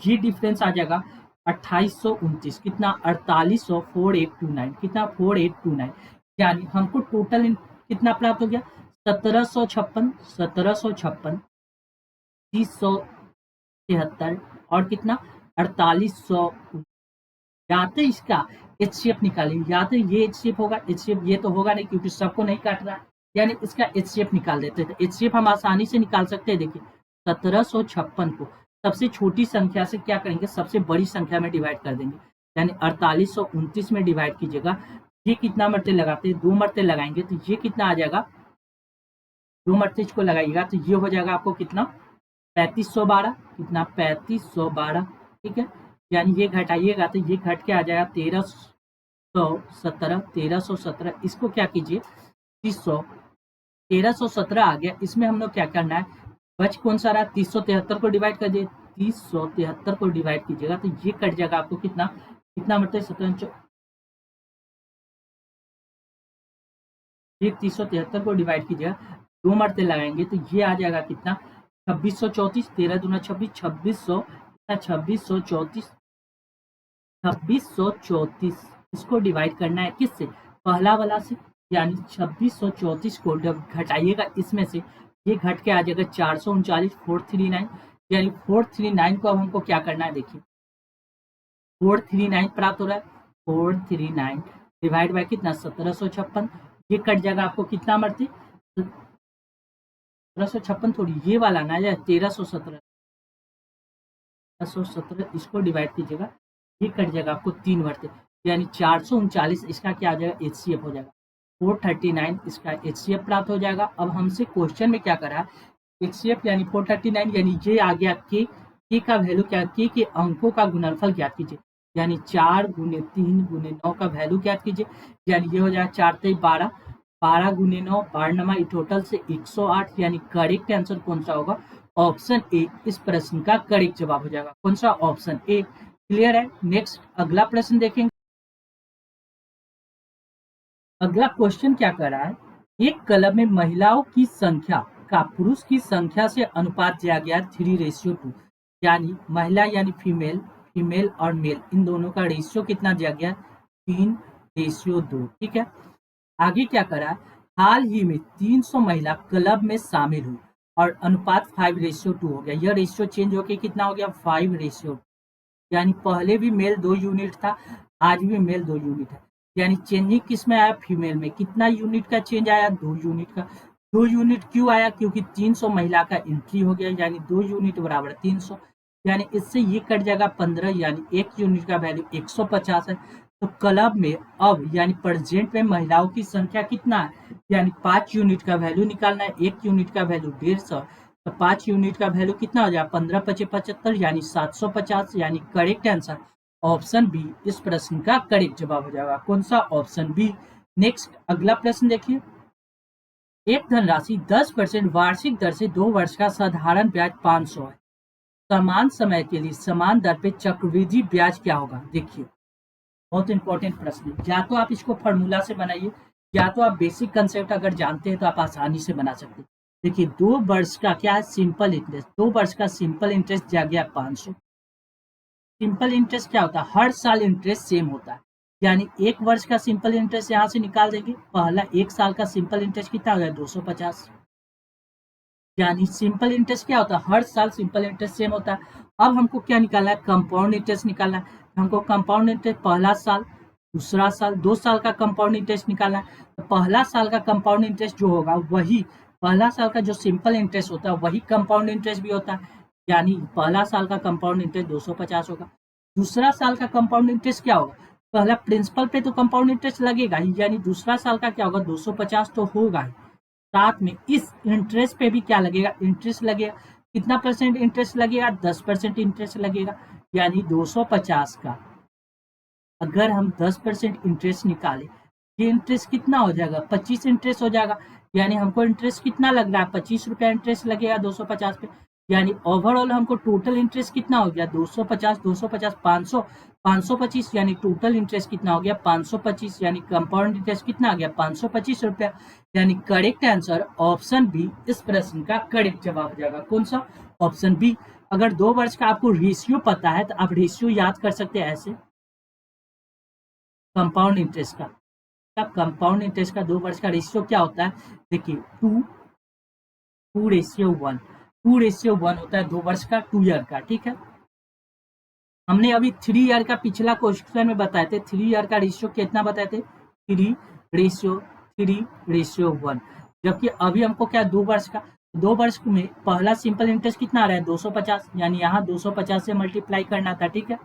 S1: ये डिफरेंस आ जाएगा 2829। कितना 4800 4829। कितना 4829, यानी हमको टोटल कितना प्राप्त हो गया 1756 1756 3073 और कितना 4800। या तो इसका एचसीएफ निकालिए, या तो ये एचसीएफ होगा, एचसीएफ ये तो होगा नहीं क्योंकि सबको नहीं काट रहा है, यानी इसका एचसीएफ निकाल देते हैं। तो एचसीएफ हम आसानी से निकाल सकते हैं। देखिए 1756 को सबसे छोटी संख्या से क्या करेंगे, सबसे बड़ी संख्या में डिवाइड कर देंगे, यानी 4829 में डिवाइड कीजिएगा। ये कितना मरते लगाते हैं, 2 मरते लगाएंगे तो ये कितना आ जाएगा, 2 मरते इसको लगाइएगा तो ये हो जाएगा आपको कितना 3512। कितना 3512, ठीक है। यानी ये घटाइएगा तो ये घट के आ जाएगा 1317 1317। इसको क्या कीजिए 30 1317 आ गया, इसमें हम लोग क्या करना है, बच कौन सा रहा 373 को डिवाइड कर दिए, 373 को डिवाइड कीजिएगा तो ये कट जाएगा आपको कितना, कितना मतलब 17, ये 373 को डिवाइड कीजिएगा, 2 मरते लगाएंगे तो ये आ जाएगा कितना 2634। 13 दूना 26, 2600, 2634 2634। इसको डिवाइड करना है किससे, पहला वाला से, यानी 2634 को जब घटाइएगा इसमें से ये घट के आ जाएगा 439 439। यानी 439 को अब हमको क्या करना है, देखिए 439 प्राप्त हो रहा है, 439 डिवाइड बाय कितना 1756। ये कट जाएगा आपको कितना मरते 1756 थोड़ी, ये वाला ना जाए 1317 इसको डिवाइड कीजिएगा, ये कट जाएगा आपको 3 मरते, यानी 439। इसका क्या आ जाएगा एचसीएफ हो जाएगा 439, इसका एचसीएफ प्राप्त हो जाएगा। अब हमसे क्वेश्चन में क्या करा है, एचसीएफ यानी 439, यानी ये आ गया के का वैल्यू क्या, के अंकों का गुणनफल ज्ञात कीजिए, यानी 4 गुने 3 गुने 9 का वैल्यू ज्ञात कीजिए। यानी ये हो जाएगा 4 3 12, 12 गुने 9 12 टोटल से 108। यानी करेक्ट आंसर कौन सा होगा, ऑप्शन ए इस प्रश्न का करेक्ट जवाब हो जाएगा। कौन सा, ऑप्शन ए। क्लियर है। नेक्स्ट अगला प्रश्न देखेंगे। अगला क्वेश्चन क्या कर रहा है, एक क्लब में महिलाओं की संख्या का पुरुष की संख्या से अनुपात दिया गया 3:2। यानी महिला यानी फीमेल, फीमेल और मेल इन दोनों का रेशियो कितना दिया गया 3:2। ठीक है। आगे क्या करा, हाल ही में 300 महिला क्लब में शामिल हुई और अनुपात 5:2 हो गया। यह रेशियो चेंज होकर कितना हो गया 5:2। यानी पहले भी मेल 2 यूनिट था, आज भी मेल 2 यूनिट है। यानी चेंजिंग किस में आया, फीमेल में। कितना यूनिट का चेंज आया, 2 यूनिट का। 2 यूनिट क्यों आया, क्योंकि 300 महिला का एंट्री हो गया, यानी 2 यूनिट बराबर 300। यानी इससे ये कट जाएगा 15, यानी 1 यूनिट का वैल्यू 150 है। तो क्लब में अब यानी प्रेजेंट में महिलाओं की संख्या कितना है, यानी 5 यूनिट का वैल्यू निकालना है। 1 यूनिट का वैल्यू 150, तो 5 यूनिट का वैल्यू कितना हो जाएगा 15 5 75, यानी 750। यानी करेक्ट आंसर ऑप्शन बी इस प्रश्न का करेक्ट जवाब हो जाएगा। कौन सा, ऑप्शन बी। नेक्स्ट अगला प्रश्न देखिए, एक धनराशि 10% वार्षिक दर से 2 वर्ष का साधारण ब्याज 500 है। समान समय के लिए समान दर पे चक्रवृद्धि ब्याज क्या होगा। देखिए बहुत इंपॉर्टेंट प्रश्न है। या तो आप इसको फॉर्मूला से बनाइए, या तो आप बेसिक कंसेप्ट अगर जानते हैं तो आप आसानी से बना सकते हैं। देखिए 2 वर्ष का क्या है, सिंपल इंटरेस्ट। 2 वर्ष का सिंपल इंटरेस्ट दिया गया 500। सिंपल इंटरेस्ट क्या होता है, हर साल इंटरेस्ट सेम होता है। यानी 1 वर्ष का सिंपल इंटरेस्ट यहाँ से निकाल देंगे, पहला 1 साल का सिंपल इंटरेस्ट कितना हो गया 250। यानी सिंपल इंटरेस्ट क्या होता है, हर साल सिंपल इंटरेस्ट सेम होता है। अब हमको क्या निकालना है, कंपाउंड इंटरेस्ट निकालना है। हमको कंपाउंड इंटरेस्ट पहला साल, दूसरा साल, 2 साल का कंपाउंड इंटरेस्ट निकालना है। तो पहला साल का कंपाउंड इंटरेस्ट जो होगा वही, पहला साल का जो सिंपल इंटरेस्ट होता है वही कंपाउंड इंटरेस्ट भी होता है। यानी पहला साल का कंपाउंड इंटरेस्ट 250 होगा। दूसरा साल का कंपाउंड इंटरेस्ट क्या होगा? पहला प्रिंसिपल पे तो कंपाउंड इंटरेस्ट लगेगा ही, यानी दूसरा साल का क्या होगा? 250 तो होगा ही। साथ में इस इंटरेस्ट पे भी क्या लगेगा? इंटरेस्ट लगेगा। कितना परसेंट इंटरेस्ट लगेगा? 10% इंटरेस्ट लगेगा। यानी 250 का अगर हम 10% इंटरेस्ट निकालें, ये इंटरेस्ट कितना हो जाएगा? 25 इंटरेस्ट हो जाएगा। यानी हमको इंटरेस्ट कितना लग रहा है? 25 रुपया इंटरेस्ट लगेगा 250 पे। यानी ओवरऑल हमको टोटल इंटरेस्ट कितना हो गया? 250, 250, 500, 525, यानी टोटल इंटरेस्ट कितना हो गया? 525। यानी कंपाउंड इंटरेस्ट कितना आ गया? 525 रुपया। यानी करेक्ट आंसर ऑप्शन बी इस प्रश्न का करेक्ट जवाब हो जाएगा। कौन सा? Option B. अगर 2 वर्ष का आपको रेशियो पता है तो आप रेशियो याद कर सकते हैं ऐसे। कंपाउंड इंटरेस्ट का कंपाउंड इंटरेस्ट का 2 वर्ष का रेशियो क्या होता है? देखिए 2:1। 2:1 होता है 2 वर्ष का, 2 ईयर का। ठीक है, हमने अभी 3 ईयर का पिछला क्वेश्चन में बताए थे। 3 ईयर का रेशियो कितना बताए थे? 3:1। जबकि अभी हमको क्या 2 वर्ष का, 2 वर्ष में पहला सिंपल इंटरेस्ट कितना आ रहा है? 250। यानी यहाँ 250 से मल्टीप्लाई करना था। ठीक है,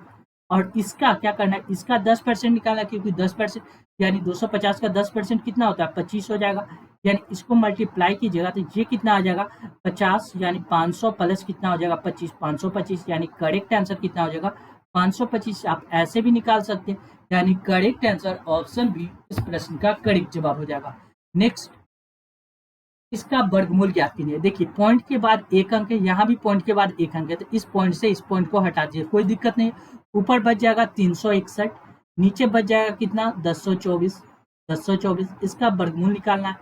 S1: और इसका क्या करना है? इसका 10% निकालना, क्योंकि 10% यानी 250 का 10% कितना होता है? 25 हो जाएगा। यानी इसको मल्टीप्लाई कीजिएगा तो ये कितना आ जाएगा? 50। यानी 500 प्लस कितना हो जाएगा? 25, 525। यानी करेक्ट आंसर कितना हो जाएगा? 525। आप ऐसे भी निकाल सकते हैं। यानी करेक्ट आंसर ऑप्शन बी इस प्रश्न का करेक्ट जवाब हो जाएगा। नेक्स्ट, इसका वर्गमूल ज्ञात कीजिए। देखिए पॉइंट के बाद एक अंक है, यहाँ भी पॉइंट के बाद एक अंक है, तो इस पॉइंट से इस पॉइंट को हटा दीजिए, कोई दिक्कत नहीं। ऊपर बच जाएगा 361, नीचे बच जाएगा कितना? 1024। 1024 इसका वर्गमूल निकालना है।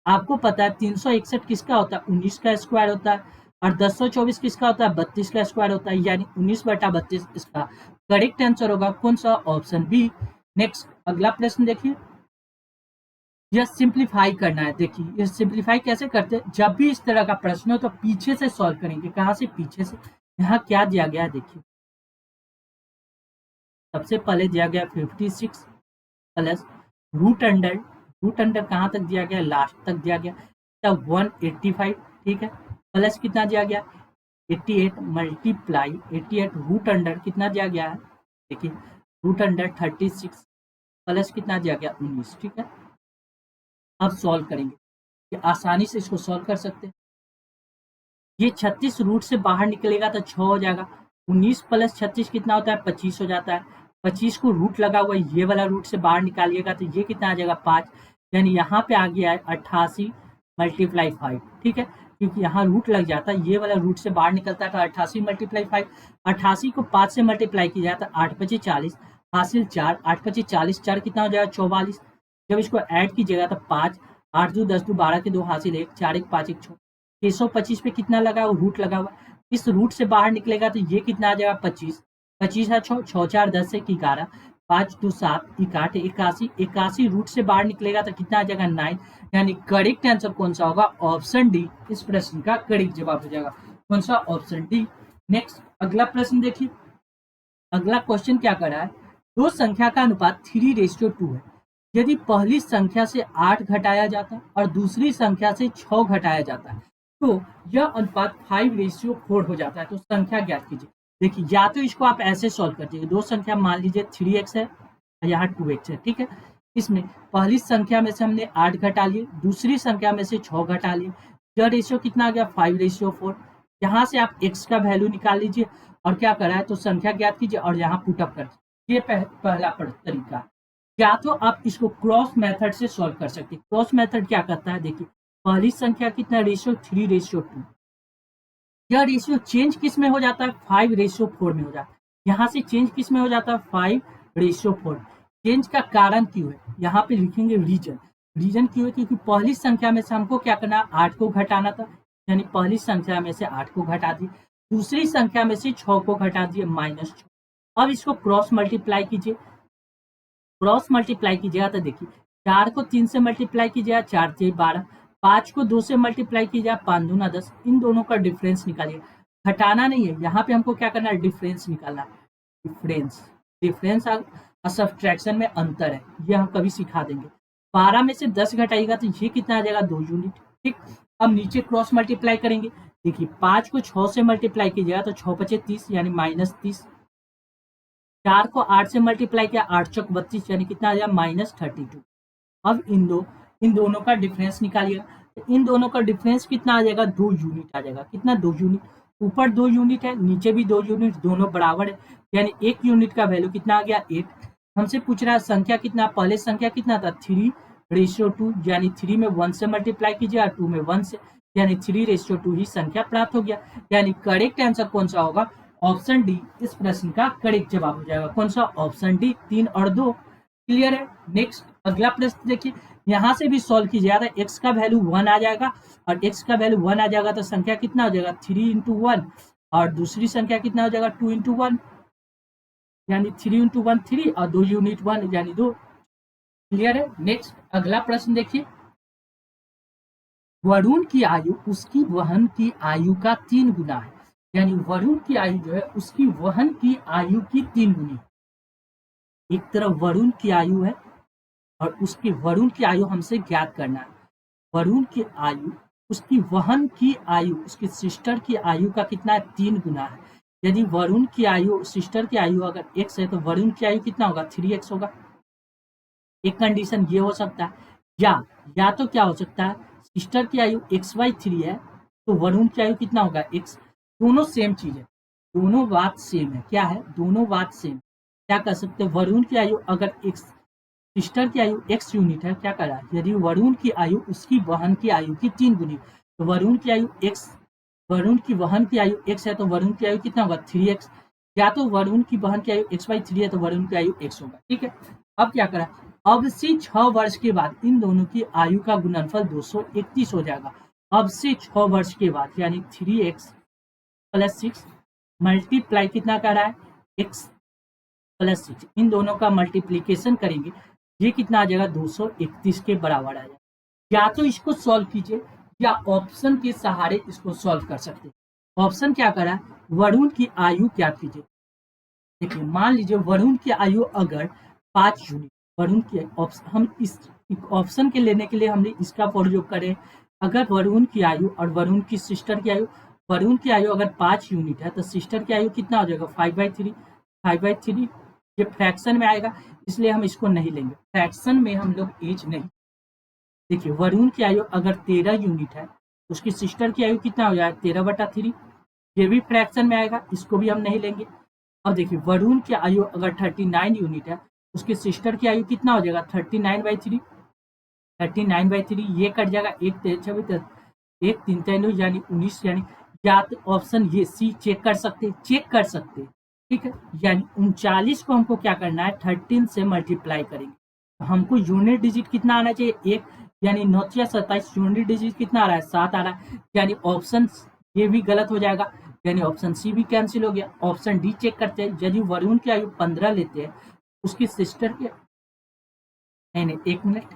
S1: आपको पता है 361 किसका होता है? 19 का स्क्वायर होता है। और 1024 किसका होता है? 32 का स्क्वायर होता है। यानी 19/32 इसका करेक्ट आंसर होगा। कौन सा? Option B. नेक्स्ट, अगला प्रश्न देखिए, यह सिंप्लीफाई करना है। देखिए ये सिंप्लीफाई कैसे करते हैं? जब भी इस तरह का प्रश्न हो तो पीछे से सॉल्व करेंगे। कहाँ से? पीछे से। यहाँ क्या दिया गया है? देखिए सबसे पहले दिया गया 56 प्लस रूट अंडर कहाँ तक दिया गया? लास्ट तक दिया गया। तब 185। ठीक है, प्लस कितना दिया गया? 88 मल्टीप्लाई 88 रूट अंडर कितना दिया गया है? देखिए रूट अंडर 36 प्लस कितना दिया गया? 19। ठीक है, अब सॉल्व करेंगे, ये आसानी से इसको सॉल्व कर सकते हैं। ये 36 रूट से बाहर निकलेगा तो 6 हो जाएगा। 19 प्लस 36 कितना होता है? 25 हो जाता है। 25 को रूट लगा हुआ ये वाला रूट से बाहर निकालिएगा तो ये कितना आ जाएगा? 5। यानी यहाँ पे आ गया है 88 मल्टीप्लाई 5। ठीक है, क्योंकि यहाँ रूट लग जाता है, ये वाला रूट से बाहर निकलता है तो 88 मल्टीप्लाई 5। 88 को 5 से मल्टीप्लाई किया जाता है 8×5 = 40, हासिल 4। 8×5 = 40, 4 कितना हो जाएगा? 44। जब इसको ऐड कीजिएगा तो 5, 8 2 10 2 12 के 2 हासिल 1, 4 1 5 1 6। 625 पे कितना लगा हुआ? रूट लगा हुआ। इस रूट से बाहर निकलेगा तो ये कितना आ जाएगा? 25। 25 है 6, 6 4 10 1 11, 5 2 7 61 81। 81 रूट से बाहर निकलेगा तो कितना आ जाएगा? 9। यानी करेक्ट आंसर कौन सा होगा? ऑप्शन डी इस प्रश्न का करेक्ट जवाब हो जाएगा। कौन सा? Option D. नेक्स्ट, अगला प्रश्न देखिए, अगला क्वेश्चन क्या कर रहा है? दो संख्या का अनुपात 3:2 है। यदि पहली संख्या से 8 घटाया जाता है और दूसरी संख्या से 6 घटाया जाता है तो यह अनुपात 5:4 हो जाता है। तो संख्या ज्ञात कीजिए। देखिए या तो इसको आप ऐसे सॉल्व कर दीजिए, दो संख्या मान लीजिए 3x है और यहाँ 2x है। ठीक है, इसमें पहली संख्या में से हमने 8 घटा लिए, दूसरी संख्या में से 6 घटा लिए। यह रेशियो कितना आ गया? 5:4। यहाँ से आप x का वैल्यू निकाल लीजिए और क्या करा है तो संख्या ज्ञात कीजिए और यहाँ पुटअप कर दीजिए। ये पहला तरीका है। या तो आप इसको क्रॉस मेथड से सॉल्व कर सकते हैं। क्रॉस मेथड क्या करता है? देखिए पहली संख्या कितना रेशियो? 3:2। यह रेशियो चेंज किस में हो जाता है? 5:4 में हो जाता है। यहाँ से चेंज किस में हो जाता है? 5:4। चेंज का कारण क्यों है? यहाँ पे लिखेंगे रीजन। रीजन क्यों है? क्योंकि पहली संख्या में से हमको क्या करना? 8 को घटाना था, यानी पहली संख्या में से 8 को घटा दिए, दूसरी संख्या में से 6 को घटा दिए, -6। अब इसको क्रॉस मल्टीप्लाई कीजिए। क्रॉस मल्टीप्लाई कीजिएगा तो देखिए 4 को 3 से मल्टीप्लाई कीजिएगा, 4 3 12, 5 को 2 से मल्टीप्लाई कीजिएगा, 5 दूना 10। इन दोनों का डिफरेंस निकालिए। घटाना नहीं है, यहाँ पे हमको क्या करना है? डिफरेंस निकालना है। डिफरेंस डिफरेंस और सब्ट्रैक्शन में अंतर है, ये हम कभी सिखा देंगे। 12 में से 10 घटाइएगा तो ये कितना आ जाएगा? 2 यूनिट। ठीक, अब नीचे क्रॉस मल्टीप्लाई करेंगे, देखिए 5 को 6 से मल्टीप्लाई कीजिएगा तो 6 पचे 30 यानी -30। 4 को 8 से मल्टीप्लाई किया 8 चौक 32 यानी कितना आ जाएगा -32। अब इन दोनों का डिफरेंस निकालिएगा। तो इन दोनों का डिफरेंस कितना आ जाएगा, 2 यूनिट आ जाएगा। कितना, 2 यूनिट। ऊपर 2 यूनिट है, नीचे भी 2 यूनिट, दोनों बराबर है, यानी 1 यूनिट का वैल्यू कितना आ गया, 8। हमसे पूछ रहा है संख्या कितना, पहले संख्या कितना था 3:2, यानी 3 में 1 से मल्टीप्लाई कीजिए और 2 में 1 से, यानी 3:2 ही संख्या प्राप्त हो गया। यानी करेक्ट आंसर कौन सा होगा, ऑप्शन डी इस प्रश्न का करेक्ट जवाब हो जाएगा। कौन सा, ऑप्शन डी, 3 और 2। क्लियर है। नेक्स्ट अगला प्रश्न देखिए, यहाँ से भी सॉल्व कीजिएगा तो x का वैल्यू 1 आ जाएगा, और x का वैल्यू 1 आ जाएगा तो संख्या कितना हो जाएगा, 3 इंटू 1, और दूसरी संख्या कितना हो जाएगा, 2 इंटू 1, यानी 3 इंटू 1 3, और 2 यूनिट 1 यानी 2। क्लियर है। नेक्स्ट अगला प्रश्न देखिए, वरुण की आयु उसकी वहन की आयु का 3 गुना है, यानी वरुण की आयु जो है उसकी वहन की आयु की 3 गुनी। एक तरफ वरुण की आयु है और उसकी वरुण की आयु हमसे ज्ञात करना है। वरुण की आयु उसकी वहन की आयु उसकी सिस्टर की आयु का कितना है, 3 गुना है। यदि वरुण की आयु सिस्टर की आयु अगर x है तो वरुण की आयु कितना होगा, 3x होगा। एक कंडीशन ये हो सकता है, या तो क्या हो सकता है, सिस्टर की आयु x/3 है तो वरुण की आयु कितना होगा, x। दोनों सेम चीज है, दोनों बात सेम है। क्या है, दोनों बात सेम। क्या कर सकते हैं, वरुण की आयु अगर x, सिस्टर की आयु x यूनिट है, क्या करा, यदि वरुण की आयु उसकी वहन की आयु की 3 गुनी, तो वरुण की आयु x, वरुण की वहन की आयु x है तो वरुण की आयु कितना होगा, 3x। या तो वरुण की वहन की आयु x/3 है तो वरुण की आयु x होगा। ठीक है। अब क्या करा, अब से 6 वर्ष के बाद इन दोनों की आयु का गुणनफल 231 हो जाएगा। अब से 6 वर्ष के बाद, यानी 3x + 6 मल्टीप्लाई कितना कर रहा है, x + 6, इन दोनों का मल्टीप्लीकेशन करेंगे, ये कितना आ जाएगा, 231 के बराबर आ जाएगा। या तो इसको सॉल्व कीजिए या ऑप्शन के सहारे इसको सॉल्व कर सकते हैं। ऑप्शन क्या करा, वरुण की आयु क्या कीजिए। देखिए मान लीजिए वरुण की आयु अगर 5 यूनिट, वरुण की हम इस ऑप्शन के लेने के लिए हमने इसका प्रयोग करें। अगर वरुण की आयु और वरुण की सिस्टर की आयु, वरुण की आयु अगर 5 यूनिट है तो सिस्टर की आयु कितना हो जाएगा, 5/3। 5/3 ये फ्रैक्शन में आएगा, इसलिए हम इसको नहीं लेंगे, फ्रैक्शन में हम लोग एज नहीं। देखिए वरुण की आयु अगर 13 यूनिट है, उसकी सिस्टर की आयु कितना हो जाएगा, 13/3, ये भी फ्रैक्शन में आएगा, इसको भी हम नहीं लेंगे। अब देखिए वरुण की आयु अगर 39 यूनिट है, उसकी सिस्टर की आयु कितना हो जाएगा, 39/3। 39/3 ये कट जाएगा, 1 3 3 यानी 19, यानी या तो ऑप्शन ये सी चेक कर सकते, ठीक है। यानी 39 को हमको क्या करना है, 13 से मल्टीप्लाई करेंगे। हमको यूनिट डिजिट कितना आना चाहिए, 1, यानी 9 × 27 यूनिट डिजिट कितना आ रहा है, 7 आ रहा है, यानी ऑप्शन ये भी गलत हो जाएगा, यानी ऑप्शन सी भी कैंसिल हो गया। ऑप्शन डी चेक करते हैं, यदि वरुण की आयु 15 लेते हैं, उसकी सिस्टर के, नहीं 1 मिनट,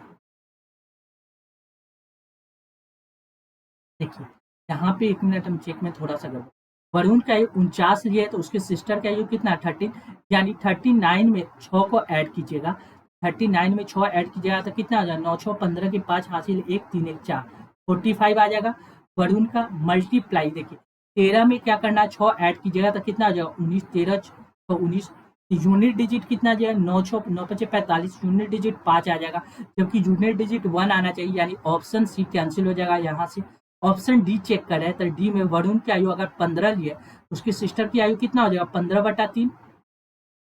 S1: देखिए यहाँ पे 1 मिनट हम चेक में थोड़ा सा गड़बड़, वरुण की आयु 49 लिए है तो उसके सिस्टर की आयु कितना, 13, यानी 39 में 6 को ऐड कीजिएगा, 39 में 6 ऐड कीजिएगा तो कितना आ जाएगा, 9 6 15 के 5 हासिल 1 3 1 4, 45 आ जाएगा। वरुण का मल्टीप्लाई देखिए 13 में क्या करना है, 6 ऐड कीजिएगा तो कितना आ जाएगा, 19, 13 6 19, यूनिट डिजिट कितना आ जाएगा, 9 6 9 5 45, यूनिट डिजिट 5 आ जाएगा, जबकि यूनिट डिजिट 1 आना चाहिए, यानी ऑप्शन सी कैंसिल हो जाएगा यहाँ से। ऑप्शन डी चेक करें तो डी में वरुण की आयु अगर 15 लिए, उसकी सिस्टर की आयु कितना हो जाएगा, 15/3,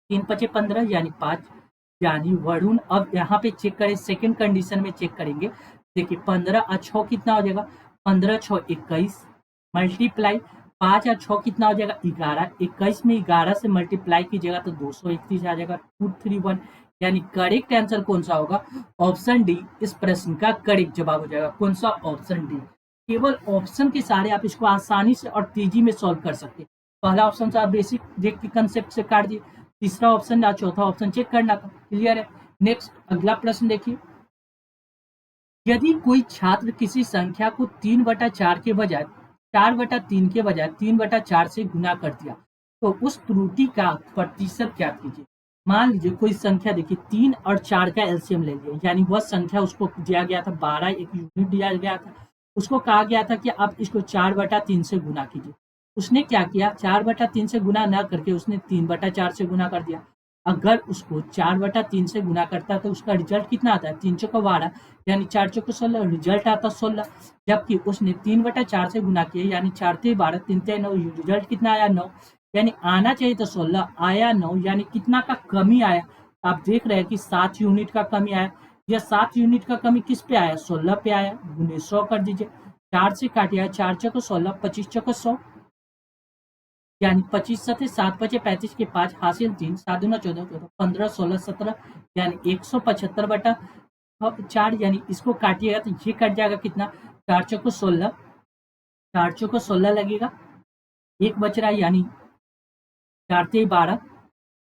S1: 3 5 15 यानी 5, यानी वरुण। अब यहाँ पे चेक करें, सेकंड कंडीशन में चेक करेंगे, देखिए 15 और 6 कितना हो जाएगा, 15 6 21, मल्टीप्लाई 5 और 6 कितना हो जाएगा, 11, 21 में 11 से मल्टीप्लाई कीजिएगा तो 231 आ जाएगा, 231, यानी करेक्ट आंसर कौन सा होगा, ऑप्शन डी इस प्रश्न का करेक्ट जवाब हो जाएगा। कौन सा, ऑप्शन डी। केवल ऑप्शन के सहारे आप इसको आसानी से और तेजी में सॉल्व कर सकते हैं। पहला ऑप्शन से आप बेसिक देख के कंसेप्ट से काट दिए, तीसरा ऑप्शन या चौथा ऑप्शन चेक करना था। क्लियर है। नेक्स्ट अगला प्रश्न देखिए, यदि कोई छात्र किसी संख्या को 3/4 के बजाय 4/3 के बजाय 3/4 से गुना कर दिया तो उस त्रुटि का प्रतिशत क्या कीजिए। मान लीजिए कोई संख्या, देखिए 3 और 4 का एलसीएम ले लिया, यानी वह संख्या उसको दिया गया था 12, एक यूनिट दिया गया था, उसको कहा गया था कि आप इसको 4/3 से गुना कीजिए। उसने क्या किया, 4/3 से गुना ना करके उसने 3/4 से गुना कर दिया। अगर उसको 4/3 से गुना करता तो उसका रिजल्ट कितना आता है, 3 चौको 12 यानी 4 चौको 16, रिजल्ट आता 16। जबकि उसने 3/4 से गुना किया यानी 4 3 12 3 3 9, रिजल्ट कितना आया 9। यानी आना चाहिए तो 16, आया 9, यानी कितना का कमी आया। आप देख रहे हैं कि 7 यूनिट का कमी आया। यह 7 यूनिट का कमी किस पे आया, 16 पे आया। गुने 100 कर दीजिए, 4 से काटिए, 4 चौको 16, 25 चौको 100, यानी 25 सते 7 बचे 35 के 5 हासिल 3, 7 दूना 14, 14 15 16 17, यानी 175/4, यानी इसको काटिएगा तो ये कट जाएगा कितना, 4 चौको 16, 4 चौको 16 लगेगा, एक बच रहा है यानी 4 ते 12,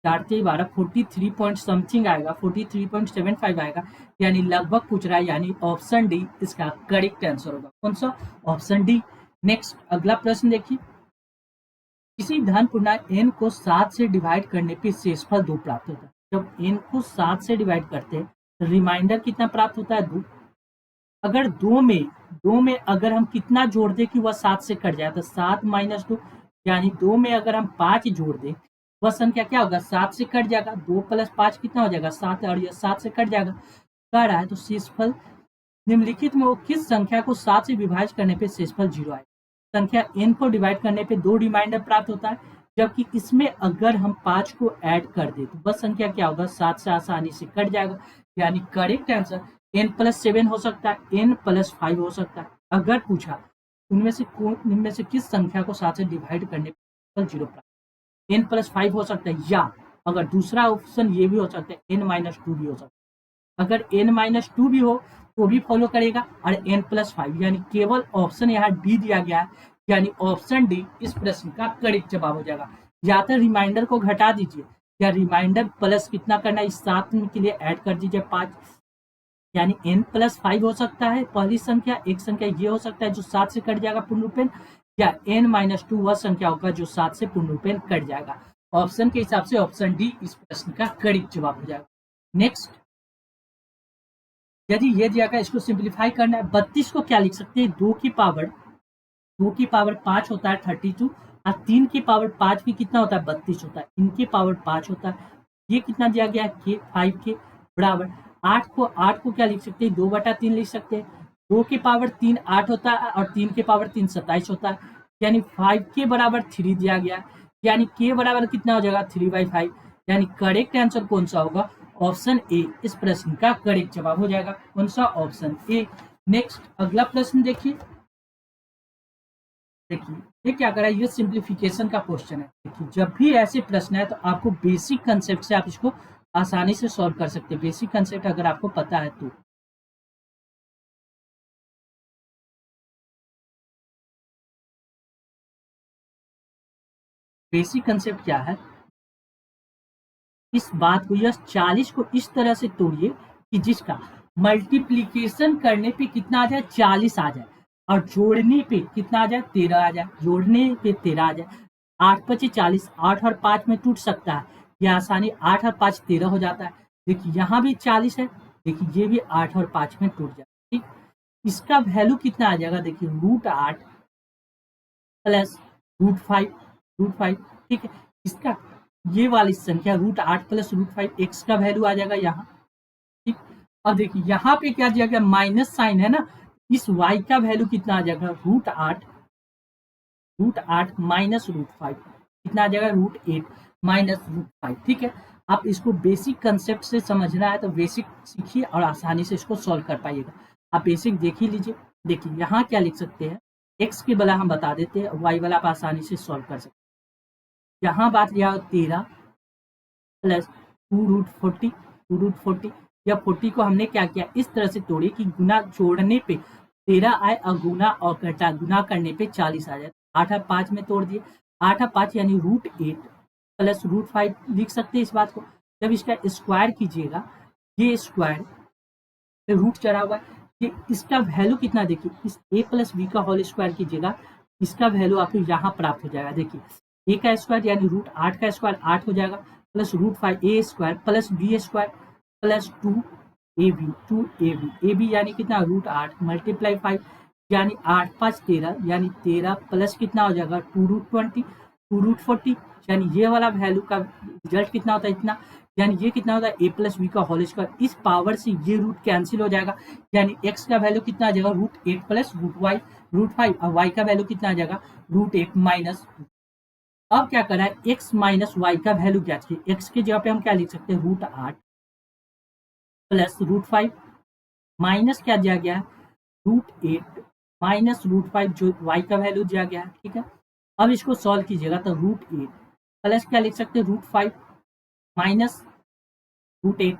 S1: 4 ते 12 43 पॉइंट समथिंग आएगा, 43.75 आएगा, यानी लगभग पूछ रहा है, यानी ऑप्शन डी इसका करेक्ट आंसर होगा। कौन सा, ऑप्शन डी। नेक्स्ट अगला प्रश्न देखिए, किसी धन पूर्णांक n को 7 से डिवाइड करने पे शेषफल 2 प्राप्त होता है। जब n को 7 से डिवाइड करते हैं तो रिमाइंडर कितना प्राप्त होता है, 2। अगर दो में अगर हम कितना जोड़ दें कि वह 7 से कट जाए, तो 7 - 2, यानी 2 में अगर हम 5 जोड़ दें वह संख्या क्या होगा, 7 से कट जाएगा। 2 + 5 कितना हो जाएगा, 7, और यह 7 से कट जाएगा। कह रहा है तो शेषफल निम्नलिखित में वो किस संख्या को 7 से विभाजित करने पे शेषफल 0 आएगा। संख्या n को डिवाइड करने पे 2 रिमाइंडर प्राप्त होता है, जबकि इसमें अगर हम 5 को ऐड कर दें तो वह संख्या क्या होगा, 7 से आसानी से कट जाएगा। यानी करेक्ट आंसर n + 7 हो सकता है, n + 5 हो सकता है। अगर पूछा इनमें से किस संख्या को 7 से डिवाइड करने पर 0 प्राप्त, n + 5 हो सकता है, या अगर दूसरा ऑप्शन ये भी हो सकता है n - 2 भी हो सकता है। अगर n - 2 भी हो तो भी फॉलो करेगा, और n + 5, यानी केवल ऑप्शन यहाँ डी दिया गया है, यानी ऑप्शन डी इस प्रश्न का करेक्ट जवाब हो जाएगा। या तो रिमाइंडर को घटा दीजिए, या रिमाइंडर प्लस कितना करना है, इस 7 के लिए ऐड कर दीजिए 5, यानी n + 5 हो सकता है पहली संख्या। एक संख्या ये हो सकता है जो 7 से कट जाएगा पूर्ण रूपेण, या n - 2 वह संख्या होगा जो 7 से पूर्ण रूपेण कट जाएगा। ऑप्शन के हिसाब से ऑप्शन डी इस प्रश्न का करेक्ट जवाब हो जाएगा। नेक्स्ट, यदि ये दिया गया इसको सिंप्लीफाई करना है, 32 को क्या लिख सकते हैं, 2 की पावर 5 होता है 32, और 3 की पावर 5 भी कितना होता है, 32 होता है। इनकी पावर 5 होता है, ये कितना दिया गया है, के 5 के बराबर। 8 को क्या लिख सकते हैं, 2/3 लिख सकते हैं। 2 की पावर 3 8 होता है, और 3 की पावर 3 27 होता है, यानी 5 के बराबर 3 दिया गया है, यानी के बराबर कितना हो जाएगा, 3/5। यानी करेक्ट आंसर कौन सा होगा, ऑप्शन ए इस प्रश्न का करेक्ट जवाब हो जाएगा। कौन सा, ऑप्शन ए। नेक्स्ट अगला प्रश्न देखिए, ये क्या करा, ये सिंप्लीफिकेशन का क्वेश्चन है। देखिए जब भी ऐसे प्रश्न है तो आपको बेसिक कंसेप्ट से आप इसको आसानी से सॉल्व कर सकते हैं, बेसिक कंसेप्ट अगर आपको पता है तो। बेसिक कंसेप्ट क्या है, इस बात को, यह 40 को इस तरह से तोड़िए कि जिसका मल्टीप्लीकेशन करने पे कितना आ जाए, 40 आ जाए, और जोड़ने पे कितना आ जाए, 13 आ जाए। जोड़ने पे 13 आ जाए, 8 × 5 = 40, 8 और 5 में टूट सकता है, यह आसानी, 8 और 5 13 हो जाता है। देखिए यहाँ भी 40 है, देखिए ये भी 8 और 5 में टूट जाए, ठीक। इसका वैल्यू कितना आ जाएगा, देखिए √8 प्लस √5, ठीक है। इसका ये वाली संख्या √8 प्लस √5, x का वैल्यू आ जाएगा यहाँ, ठीक। अब देखिए यहाँ पे क्या दिया गया, माइनस साइन है ना, इस y का वैल्यू कितना आ जाएगा, √8 माइनस √5 कितना आ जाएगा, √8 माइनस √5, ठीक है। आप इसको बेसिक कंसेप्ट से समझना है तो बेसिक सीखिए और आसानी से इसको सॉल्व कर पाइएगा। आप बेसिक देख ही लीजिए। देखिए यहाँ क्या लिख सकते हैं, x के बला हम बता देते हैं, y वाला आप आसानी से सॉल्व कर सकते हैं। यहाँ बात लिया 13 प्लस 2√40, या 40 को हमने क्या किया, इस तरह से तोड़ी कि गुना जोड़ने पे 13 आए, और गुना और घटा गुना करने पे 40 आ जाए। 8 और 5 में तोड़ दिए, 8 और 5 यानी √8 प्लस √5 लिख सकते हैं इस बात को। जब इसका स्क्वायर कीजिएगा, ये स्क्वायर पे रूट चढ़ा हुआ है, ये इसका वैल्यू कितना, देखिए इस a + b का होल स्क्वायर कीजिएगा, इसका वैल्यू आपको यहाँ प्राप्त हो जाएगा। देखिए a का स्क्वायर यानी √8 का स्क्वायर 8 हो जाएगा, plus √5a² plus b² plus 2ab, 2ab, ab यानी कितना, √8 × 5, यानी 8×5 = 13, यानी 13 प्लस कितना हो जाएगा 2√20, 2√40, यानी ये वाला वैल्यू का रिजल्ट कितना होता है इतना, यानी ये कितना होता है a+b का होल स्क्वायर। इस पावर से ये रूट कैंसिल हो जाएगा, यानी x का वैल्यू कितना आ जाएगा √8 प्लस √y √5, और y का वैल्यू कितना आ जाएगा √8 माइनस। अब क्या करा है, x माइनस वाई का वैल्यू ज्ञात कीजिए। x के जगह पे हम क्या लिख सकते हैं √8 प्लस √5 माइनस क्या दिया गया है √8 माइनस √5 जो y का वैल्यू दिया गया है, ठीक है। अब इसको सॉल्व कीजिएगा तो √8 प्लस क्या लिख सकते हैं √5 माइनस √8,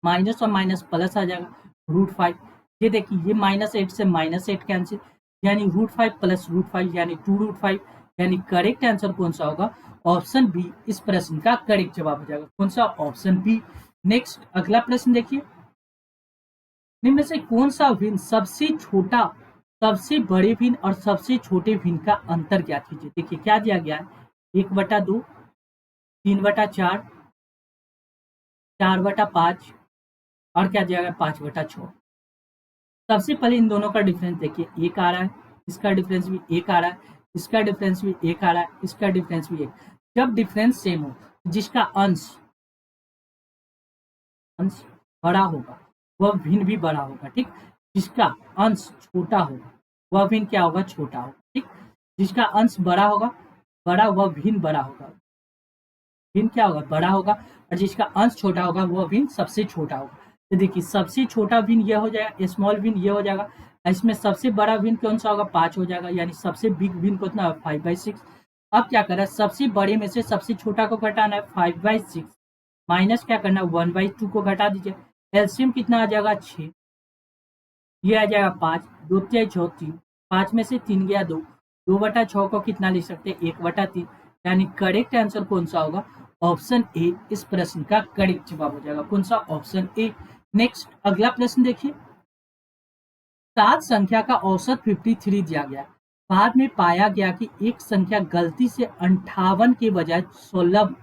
S1: माइनस और माइनस प्लस आ जाएगा √5। ये देखिए ये -8 से -8 कैंसिल, यानी √5 प्लस √5 यानी 2√5, यानी करेक्ट आंसर कौन सा होगा, ऑप्शन बी इस प्रश्न का करेक्ट जवाब हो जाएगा। कौन सा, ऑप्शन बी। नेक्स्ट अगला प्रश्न देखिए, निम्न में से कौन सा भिन्न सबसे छोटा, सबसे बड़े भिन्न और सबसे छोटे भिन्न का अंतर ज्ञात कीजिए। देखिए क्या दिया गया है 1/2, 3/4, 4/5 और क्या दिया गया 5/6। सबसे पहले इन दोनों का डिफरेंस देखिए, एक आ रहा है, इसका डिफरेंस भी एक आ रहा है, इसका डिफरेंस भी एक आ रहा है, इसका डिफरेंस भी एक। जब डिफरेंस सेम हो, जिसका अंश अंश बड़ा होगा वह भिन्न भी बड़ा होगा, ठीक। जिसका अंश छोटा होगा वह भिन्न क्या होगा, छोटा होगा, ठीक। जिसका अंश बड़ा होगा, बड़ा, वह भिन्न बड़ा होगा, भिन्न क्या होगा, बड़ा होगा। और जिसका अंश छोटा होगा वह भिन्न सबसे छोटा होगा। तो देखिए सबसे छोटा भिन्न यह हो जाएगा, स्मॉल भिन्न यह हो जाएगा, इसमें सबसे बड़ा भिन्न कौन सा होगा 5 हो जाएगा, यानी सबसे बिग भिन्न कितना 5/6। अब क्या करना है, सबसे बड़े में से सबसे छोटा को घटाना है 5/6, माइनस क्या करना है 1/2 को घटा दीजिए, एलसीएम कितना आ जाएगा 6, ये आ जाएगा 5, 2 तिहाई 6 3, 5 में से 3 गया 2, 2/6 को कितना लिख सकते हैं 1/3, यानी करेक्ट आंसर कौन सा होगा, ऑप्शन ए इस प्रश्न का करेक्ट जवाब हो जाएगा। कौन सा, ऑप्शन ए। नेक्स्ट अगला प्रश्न देखिए, 7 संख्या का औसत 53 दिया गया, बाद में पाया गया कि एक संख्या गलती से 58 के बजाय 16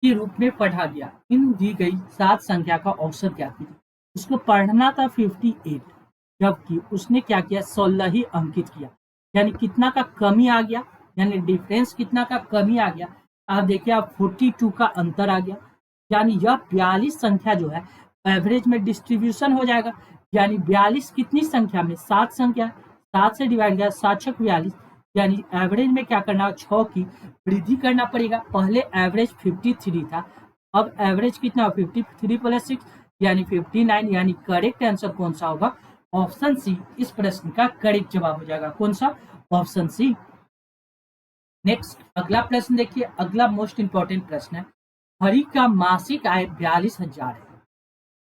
S1: के रूप में पढ़ा गया। इन दी गई 7 संख्या का औसत क्या कीजिए। उसको पढ़ना था 58, जबकि उसने क्या किया 16 ही अंकित किया, यानी कितना का कमी आ गया, यानी डिफरेंस कितना का कमी आ गया। आप देखिए आप 42 का अंतर आ गया, यानी यह 42 संख्या जो है एवरेज में डिस्ट्रीब्यूशन हो जाएगा, यानी 42 कितनी संख्या में 7 संख्या, 7 से डिवाइड किया 7 छक 42, यानी एवरेज में क्या करना 6 की वृद्धि करना पड़ेगा। पहले एवरेज 53 था, अब एवरेज कितना 53 प्लस 6 यानी 59, यानी करेक्ट आंसर कौन सा होगा, ऑप्शन सी इस प्रश्न का करेक्ट जवाब हो जाएगा। कौन सा, ऑप्शन सी। नेक्स्ट अगला प्रश्न देखिए, अगला मोस्ट इंपॉर्टेंट प्रश्न है, हरि का मासिक आय 42,000 है,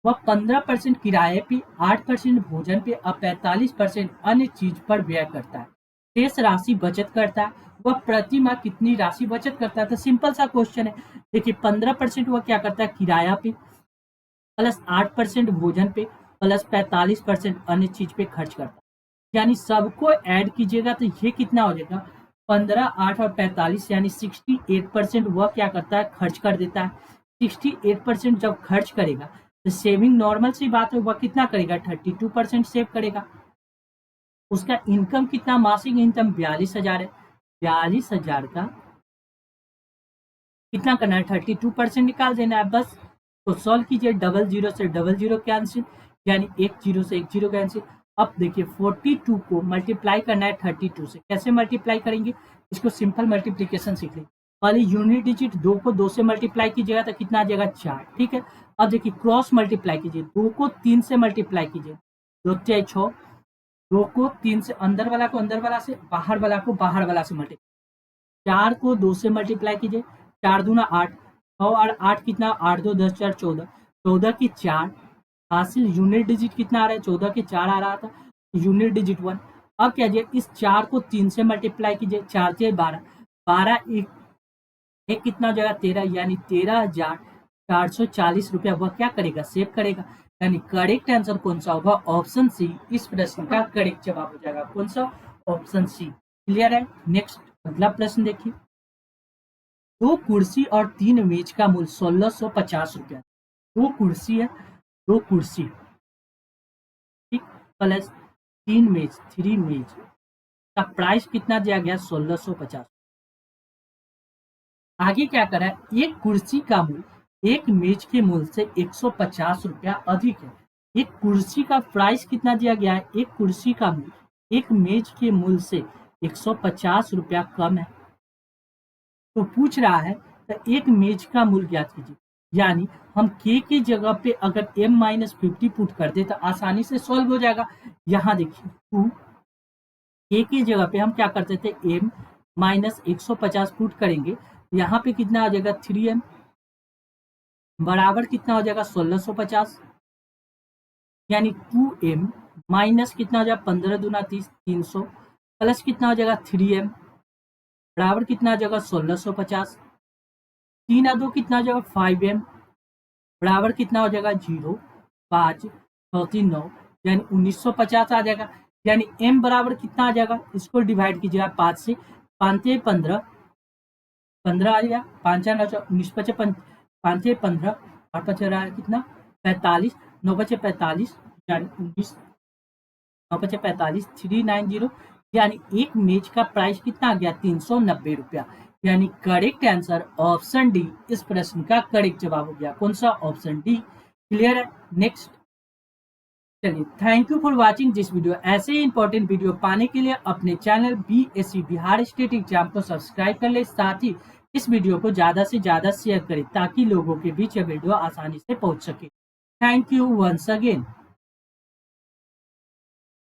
S1: वह 15% किराए पे, 8% भोजन पे और 45% अन्य चीज पर व्यय करता है, शेष राशि बचत करता है, वह प्रति माह कितनी राशि बचत करता है। तो सिंपल सा क्वेश्चन है, देखिए 15% वह क्या करता है किराया पे, प्लस 8% भोजन पे, प्लस 45% अन्य चीज पे खर्च करता है, यानी सबको ऐड कीजिएगा तो ये कितना हो जाएगा 15, 8 और 45, यानी 68% वह क्या करता है खर्च कर देता है। 68% जब खर्च करेगा तो सेविंग नॉर्मल सी बात है, वह कितना करेगा 32% सेव करेगा। उसका इनकम कितना, मासिक इनकम 42,000 है, 42,000 का कितना करना है 32% निकाल देना है बस। तो सॉल्व कीजिए, डबल जीरो से डबल जीरो कैंसिल, यानी एक जीरो से एक जीरो कैंसिल। अब देखिए 42 को मल्टीप्लाई करना है 32 से, कैसे मल्टीप्लाई करेंगे, इसको सिंपल मल्टीप्लीकेशन सीख लीजिए। पहले यूनिट डिजिट 2 को 2 से मल्टीप्लाई कीजिएगा तो कितना आ जाएगा 4, ठीक है। अब देखिए क्रॉस मल्टीप्लाई कीजिए, 2 को 3 से मल्टीप्लाई कीजिए, 2 तिहाई 6, 2 को 3 से अंदर वाला को अंदर वाला से, बाहर वाला को बाहर वाला से मल्टीप्लाई, 4 को 2 से मल्टीप्लाई कीजिए, 4 दूना 8, 6 और 8 कितना 8 2 10 4 14, 14 की 4, हासिल यूनिट डिजिट कितना आ रहा है 14 के 4 आ रहा था, यूनिट डिजिट 1। अब क्या कीजिए इस 4 को 3 से मल्टीप्लाई कीजिए, 4 से 12, 12 एक कितना हो जाएगा 13, यानी 13,440 रुपया वह क्या करेगा सेव करेगा, यानी करेक्ट आंसर कौन सा होगा, ऑप्शन सी इस प्रश्न का करेक्ट जवाब हो जाएगा। कौन सा, ऑप्शन सी। क्लियर है। नेक्स्ट अगला प्रश्न देखिए, 2 कुर्सी और 3 मेज का मूल्य 1650 रुपया, 2 कुर्सी है, 2 कुर्सी, ठीक, प्लस 3 मेज 3 मेज का प्राइस कितना दिया गया 1650। आगे क्या करा है, एक कुर्सी का मूल्य एक मेज के मूल्य से 150 रुपया अधिक है। एक कुर्सी का प्राइस कितना दिया गया है, एक कुर्सी का मूल्य एक मेज के मूल्य से 150 रुपया कम है। तो पूछ रहा है तो एक मेज का मूल्य ज्ञात कीजिए। यानी हम के की जगह पे अगर m-50 पुट कर दे तो आसानी से सॉल्व हो जाएगा। यहाँ देखिए 2 के की जगह पे हम क्या करते थे m-150 पुट करेंगे, यहाँ पे कितना आ जाएगा 3m बराबर कितना हो जाएगा 1650, यानी 2m माइनस कितना हो जाएगा 15 दूना 30 300 प्लस कितना हो जाएगा 3m बराबर कितना आ जाएगा 1650, 3 और 2 कितना हो जाएगा 5m बराबर कितना हो जाएगा 0 5 3 9 यानी 1950 आ जाएगा। यानी m बराबर कितना आ जाएगा, इसको डिवाइड कीजिएगा 5 से, 5 15 15 आ जाएगा, 5 9 19 5 5 15 और 5 रहा है कितना 45 9 बचे 45 यानी 19 9 बचे 45 390 यानी एक मेज का प्राइस कितना आ गया 390 रुपया। यानी करेक्ट आंसर ऑप्शन डी इस प्रश्न का करेक्ट जवाब हो गया। कौन सा, ऑप्शन डी। क्लियर है। नेक्स्ट चलिए, thank you for watching this video. ऐसे ही इंपॉर्टेंट वीडियो पाने के लिए अपने channel BSc Bihar state exam को सब्सक्राइब कर ले, साथ ही इस वीडियो को ज्यादा से ज्यादा शेयर करें ताकि लोगों के बीच यह वीडियो आसानी से पहुंच सके। Thank you once again.